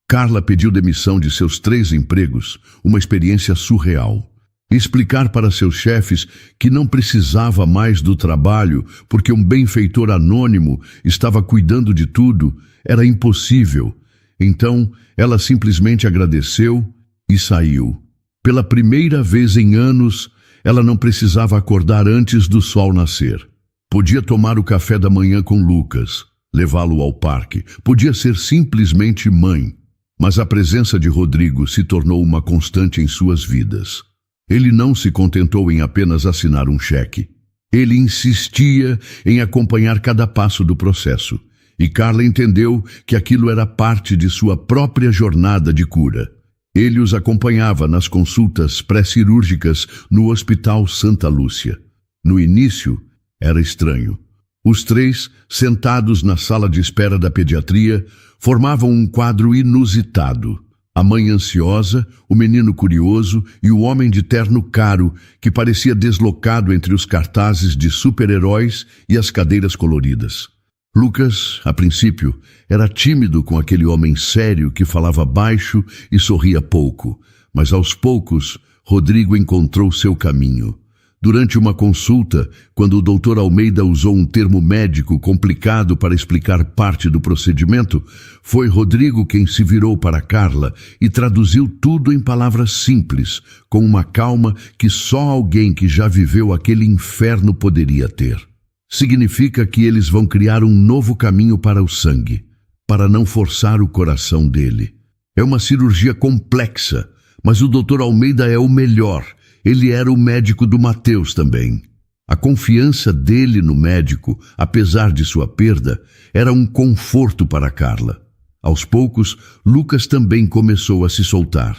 Carla pediu demissão de seus 3 empregos, uma experiência surreal. Explicar para seus chefes que não precisava mais do trabalho porque um benfeitor anônimo estava cuidando de tudo era impossível. Então, ela simplesmente agradeceu e saiu. Pela primeira vez em anos, ela não precisava acordar antes do sol nascer. Podia tomar o café da manhã com Lucas, levá-lo ao parque. Podia ser simplesmente mãe. Mas a presença de Rodrigo se tornou uma constante em suas vidas. Ele não se contentou em apenas assinar um cheque. Ele insistia em acompanhar cada passo do processo. E Carla entendeu que aquilo era parte de sua própria jornada de cura. Ele os acompanhava nas consultas pré-cirúrgicas no Hospital Santa Lúcia. No início, era estranho. Os 3, sentados na sala de espera da pediatria, formavam um quadro inusitado. A mãe ansiosa, o menino curioso e o homem de terno caro que parecia deslocado entre os cartazes de super-heróis e as cadeiras coloridas. Lucas, a princípio, era tímido com aquele homem sério que falava baixo e sorria pouco, mas aos poucos Rodrigo encontrou seu caminho. Durante uma consulta, quando o Dr. Almeida usou um termo médico complicado para explicar parte do procedimento, foi Rodrigo quem se virou para Carla e traduziu tudo em palavras simples, com uma calma que só alguém que já viveu aquele inferno poderia ter. Significa que eles vão criar um novo caminho para o sangue, para não forçar o coração dele. É uma cirurgia complexa, mas o Dr. Almeida é o melhor. Ele era o médico do Mateus também. A confiança dele no médico, apesar de sua perda, era um conforto para Carla. Aos poucos, Lucas também começou a se soltar.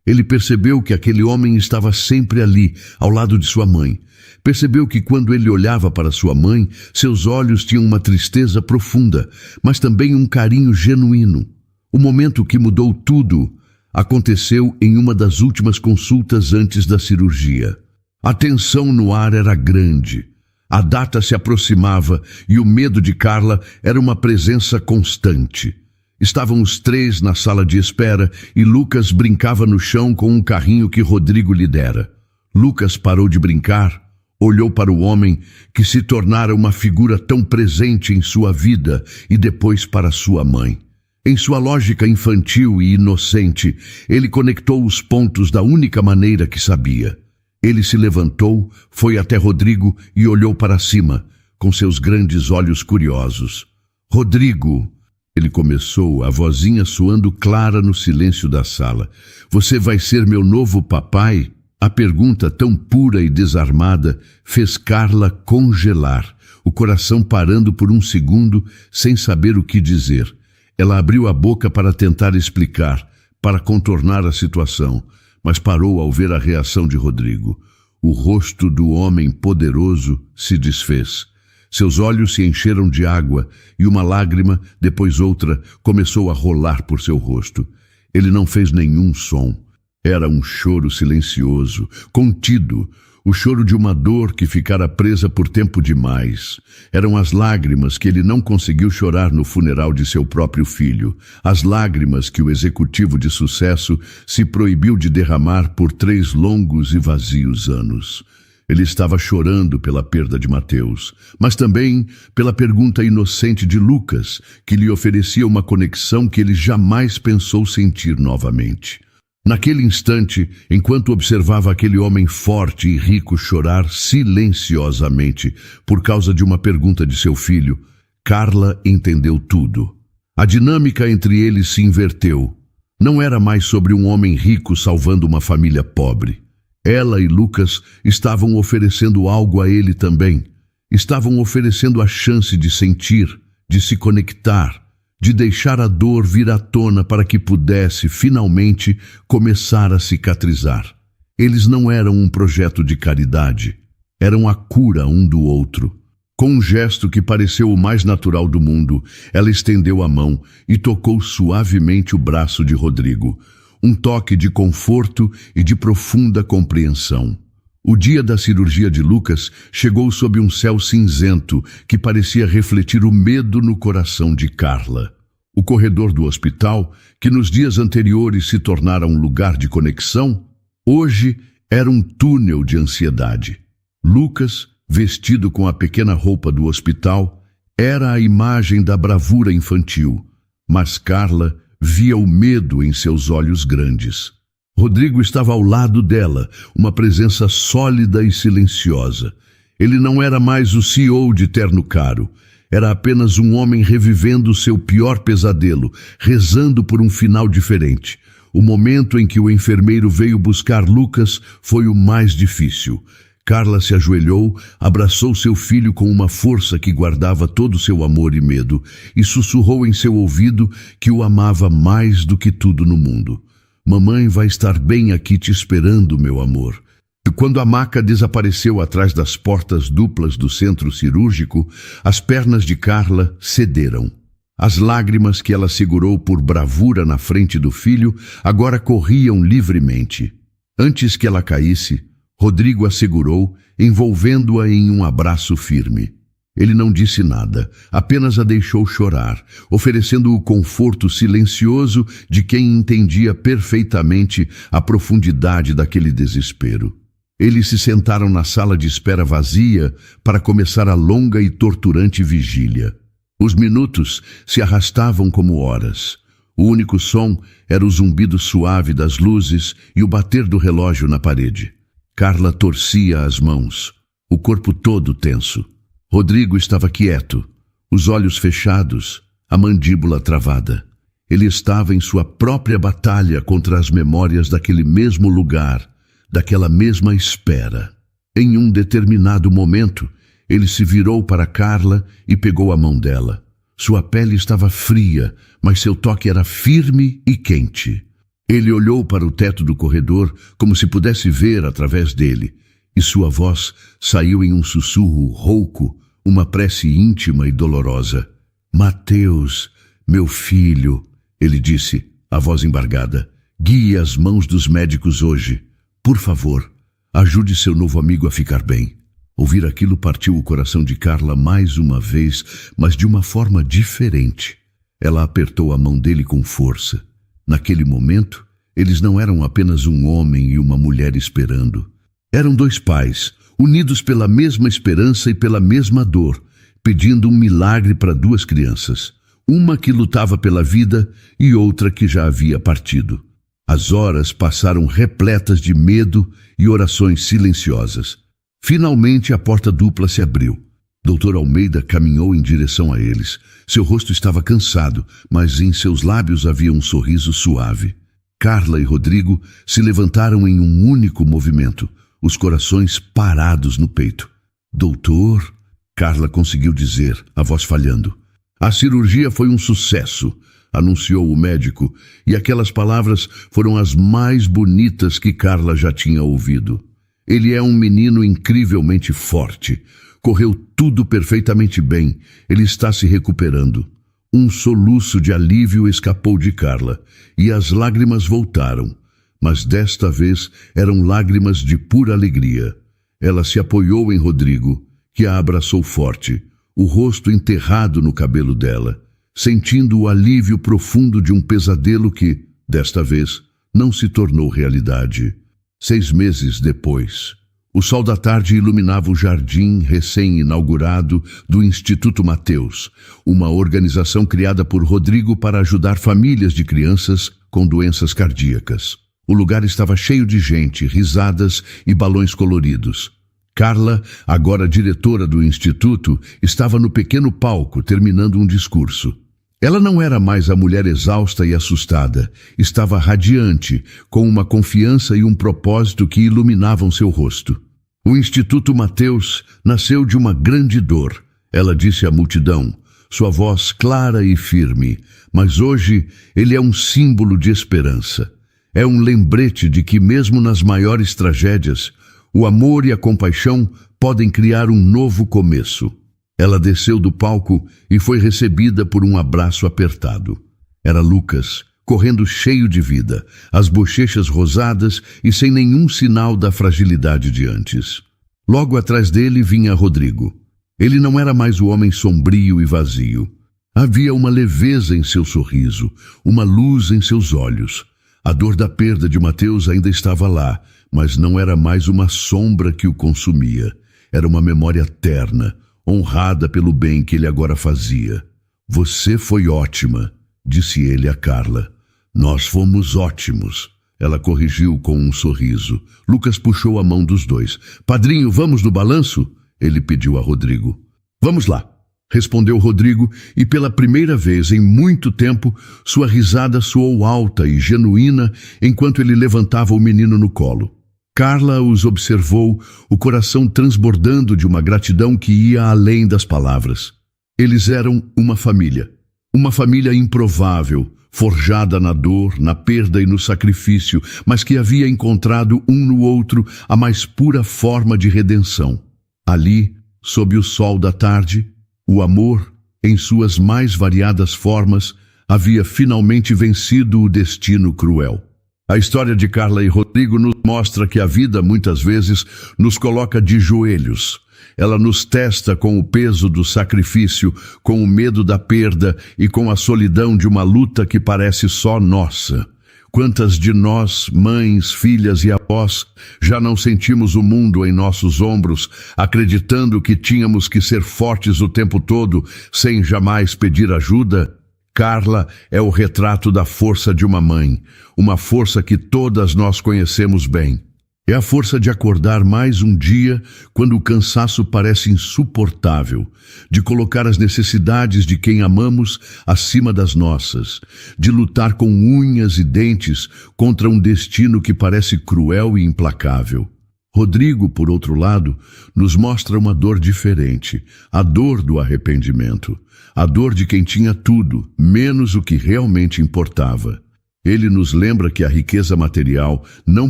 Ele percebeu que aquele homem estava sempre ali, ao lado de sua mãe. Percebeu que quando ele olhava para sua mãe, seus olhos tinham uma tristeza profunda, mas também um carinho genuíno. O momento que mudou tudo, Aconteceu em uma das últimas consultas antes da cirurgia. A tensão no ar era grande. A data se aproximava e o medo de Carla era uma presença constante. Estavam os três na sala de espera e Lucas brincava no chão com um carrinho que Rodrigo lhe dera. Lucas parou de brincar, olhou para o homem que se tornara uma figura tão presente em sua vida e depois para sua mãe. Em sua lógica infantil e inocente, ele conectou os pontos da única maneira que sabia. Ele se levantou, foi até Rodrigo e olhou para cima, com seus grandes olhos curiosos. "Rodrigo", ele começou, a vozinha soando clara no silêncio da sala. "Você vai ser meu novo papai?" A pergunta, tão pura e desarmada, fez Carla congelar, o coração parando por um segundo, sem saber o que dizer. Ela abriu a boca para tentar explicar, para contornar a situação, mas parou ao ver a reação de Rodrigo. O rosto do homem poderoso se desfez. Seus olhos se encheram de água e uma lágrima, depois outra, começou a rolar por seu rosto. Ele não fez nenhum som. Era um choro silencioso, contido, o choro de uma dor que ficara presa por tempo demais. Eram as lágrimas que ele não conseguiu chorar no funeral de seu próprio filho, as lágrimas que o executivo de sucesso se proibiu de derramar por 3 longos e vazios anos. Ele estava chorando pela perda de Mateus, mas também pela pergunta inocente de Lucas, que lhe oferecia uma conexão que ele jamais pensou sentir novamente. Naquele instante, enquanto observava aquele homem forte e rico chorar silenciosamente por causa de uma pergunta de seu filho, Carla entendeu tudo. A dinâmica entre eles se inverteu. Não era mais sobre um homem rico salvando uma família pobre. Ela e Lucas estavam oferecendo algo a ele também. Estavam oferecendo a chance de sentir, de se conectar, de deixar a dor vir à tona para que pudesse, finalmente, começar a cicatrizar. Eles não eram um projeto de caridade, eram a cura um do outro. Com um gesto que pareceu o mais natural do mundo, ela estendeu a mão e tocou suavemente o braço de Rodrigo. Um toque de conforto e de profunda compreensão. O dia da cirurgia de Lucas chegou sob um céu cinzento que parecia refletir o medo no coração de Carla. O corredor do hospital, que nos dias anteriores se tornara um lugar de conexão, hoje era um túnel de ansiedade. Lucas, vestido com a pequena roupa do hospital, era a imagem da bravura infantil, mas Carla via o medo em seus olhos grandes. Rodrigo estava ao lado dela, uma presença sólida e silenciosa. Ele não era mais o CEO de terno caro. Era apenas um homem revivendo seu pior pesadelo, rezando por um final diferente. O momento em que o enfermeiro veio buscar Lucas foi o mais difícil. Carla se ajoelhou, abraçou seu filho com uma força que guardava todo o seu amor e medo, e sussurrou em seu ouvido que o amava mais do que tudo no mundo. "Mamãe vai estar bem aqui te esperando, meu amor." E quando a maca desapareceu atrás das portas duplas do centro cirúrgico, as pernas de Carla cederam. As lágrimas que ela segurou por bravura na frente do filho agora corriam livremente. Antes que ela caísse, Rodrigo a segurou, envolvendo-a em um abraço firme. Ele não disse nada, apenas a deixou chorar, oferecendo o conforto silencioso de quem entendia perfeitamente a profundidade daquele desespero. Eles se sentaram na sala de espera vazia para começar a longa e torturante vigília. Os minutos se arrastavam como horas. O único som era o zumbido suave das luzes e o bater do relógio na parede. Carla torcia as mãos, o corpo todo tenso. Rodrigo estava quieto, os olhos fechados, a mandíbula travada. Ele estava em sua própria batalha contra as memórias daquele mesmo lugar, daquela mesma espera. Em um determinado momento, ele se virou para Carla e pegou a mão dela. Sua pele estava fria, mas seu toque era firme e quente. Ele olhou para o teto do corredor como se pudesse ver através dele, e sua voz saiu em um sussurro rouco, uma prece íntima e dolorosa. "Mateus, meu filho", ele disse, a voz embargada, Guie as mãos dos médicos hoje. Por favor, ajude seu novo amigo a ficar bem. Ouvir aquilo partiu o coração de Carla mais uma vez, mas de uma forma diferente. Ela apertou a mão dele com força. Naquele momento, eles não eram apenas um homem e uma mulher esperando. Eram dois pais, unidos pela mesma esperança e pela mesma dor, pedindo um milagre para duas crianças. Uma que lutava pela vida e outra que já havia partido. As horas passaram repletas de medo e orações silenciosas. Finalmente a porta dupla se abriu. Dr. Almeida caminhou em direção a eles. Seu rosto estava cansado, mas em seus lábios havia um sorriso suave. Carla e Rodrigo se levantaram em um único movimento, os corações parados no peito. Doutor, Carla conseguiu dizer, a voz falhando. A cirurgia foi um sucesso, anunciou o médico, e aquelas palavras foram as mais bonitas que Carla já tinha ouvido. Ele é um menino incrivelmente forte. Correu tudo perfeitamente bem. Ele está se recuperando. Um soluço de alívio escapou de Carla, e as lágrimas voltaram. Mas desta vez eram lágrimas de pura alegria. Ela se apoiou em Rodrigo, que a abraçou forte, o rosto enterrado no cabelo dela, sentindo o alívio profundo de um pesadelo que, desta vez, não se tornou realidade. 6 meses depois, o sol da tarde iluminava o jardim recém-inaugurado do Instituto Mateus, uma organização criada por Rodrigo para ajudar famílias de crianças com doenças cardíacas. O lugar estava cheio de gente, risadas e balões coloridos. Carla, agora diretora do instituto, estava no pequeno palco terminando um discurso. Ela não era mais a mulher exausta e assustada. Estava radiante, com uma confiança e um propósito que iluminavam seu rosto. O Instituto Mateus nasceu de uma grande dor, ela disse à multidão, sua voz clara e firme, mas hoje ele é um símbolo de esperança. É um lembrete de que mesmo nas maiores tragédias, o amor e a compaixão podem criar um novo começo. Ela desceu do palco e foi recebida por um abraço apertado. Era Lucas, correndo cheio de vida, as bochechas rosadas e sem nenhum sinal da fragilidade de antes. Logo atrás dele vinha Rodrigo. Ele não era mais o homem sombrio e vazio. Havia uma leveza em seu sorriso, uma luz em seus olhos. A dor da perda de Mateus ainda estava lá, mas não era mais uma sombra que o consumia. Era uma memória terna, honrada pelo bem que ele agora fazia. Você foi ótima, disse ele a Carla. Nós fomos ótimos. Ela corrigiu com um sorriso. Lucas puxou a mão dos dois. Padrinho, vamos no balanço? Ele pediu a Rodrigo. Vamos lá, respondeu Rodrigo, e pela primeira vez em muito tempo, sua risada soou alta e genuína enquanto ele levantava o menino no colo. Carla os observou, o coração transbordando de uma gratidão que ia além das palavras. Eles eram uma família improvável, forjada na dor, na perda e no sacrifício, mas que havia encontrado um no outro a mais pura forma de redenção. Ali, sob o sol da tarde, o amor, em suas mais variadas formas, havia finalmente vencido o destino cruel. A história de Carla e Rodrigo nos mostra que a vida, muitas vezes, nos coloca de joelhos. Ela nos testa com o peso do sacrifício, com o medo da perda e com a solidão de uma luta que parece só nossa. Quantas de nós, mães, filhas e avós, já não sentimos o mundo em nossos ombros, acreditando que tínhamos que ser fortes o tempo todo, sem jamais pedir ajuda? Carla é o retrato da força de uma mãe, uma força que todas nós conhecemos bem. É a força de acordar mais um dia quando o cansaço parece insuportável, de colocar as necessidades de quem amamos acima das nossas, de lutar com unhas e dentes contra um destino que parece cruel e implacável. Rodrigo, por outro lado, nos mostra uma dor diferente, a dor do arrependimento, a dor de quem tinha tudo, menos o que realmente importava. Ele nos lembra que a riqueza material não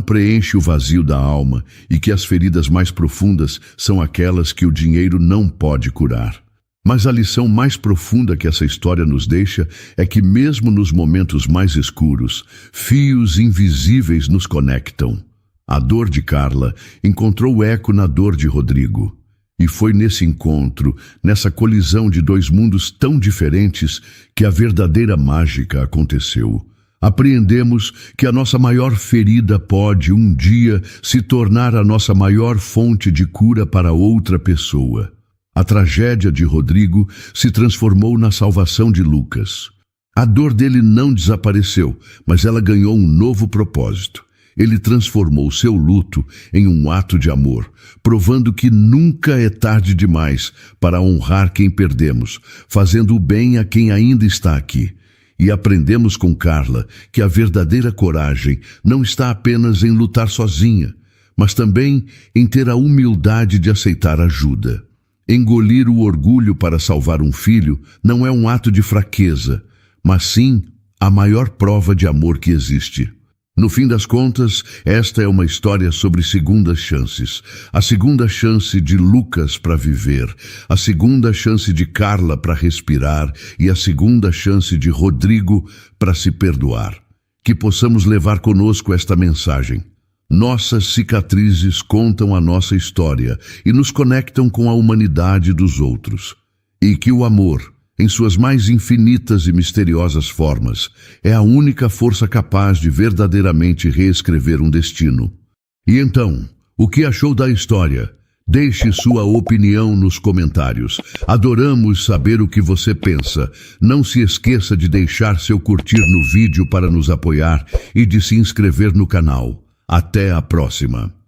preenche o vazio da alma e que as feridas mais profundas são aquelas que o dinheiro não pode curar. Mas a lição mais profunda que essa história nos deixa é que mesmo nos momentos mais escuros, fios invisíveis nos conectam. A dor de Carla encontrou eco na dor de Rodrigo. E foi nesse encontro, nessa colisão de dois mundos tão diferentes, que a verdadeira mágica aconteceu. Apreendemos que a nossa maior ferida pode, um dia, se tornar a nossa maior fonte de cura para outra pessoa. A tragédia de Rodrigo se transformou na salvação de Lucas. A dor dele não desapareceu, mas ela ganhou um novo propósito. Ele transformou seu luto em um ato de amor, provando que nunca é tarde demais para honrar quem perdemos, fazendo o bem a quem ainda está aqui. E aprendemos com Carla que a verdadeira coragem não está apenas em lutar sozinha, mas também em ter a humildade de aceitar ajuda. Engolir o orgulho para salvar um filho não é um ato de fraqueza, mas sim a maior prova de amor que existe. No fim das contas, esta é uma história sobre segundas chances. A segunda chance de Lucas para viver, a segunda chance de Carla para respirar e a segunda chance de Rodrigo para se perdoar. Que possamos levar conosco esta mensagem. Nossas cicatrizes contam a nossa história e nos conectam com a humanidade dos outros. E que o amor, em suas mais infinitas e misteriosas formas, é a única força capaz de verdadeiramente reescrever um destino. E então, o que achou da história? Deixe sua opinião nos comentários. Adoramos saber o que você pensa. Não se esqueça de deixar seu curtir no vídeo para nos apoiar e de se inscrever no canal. Até a próxima!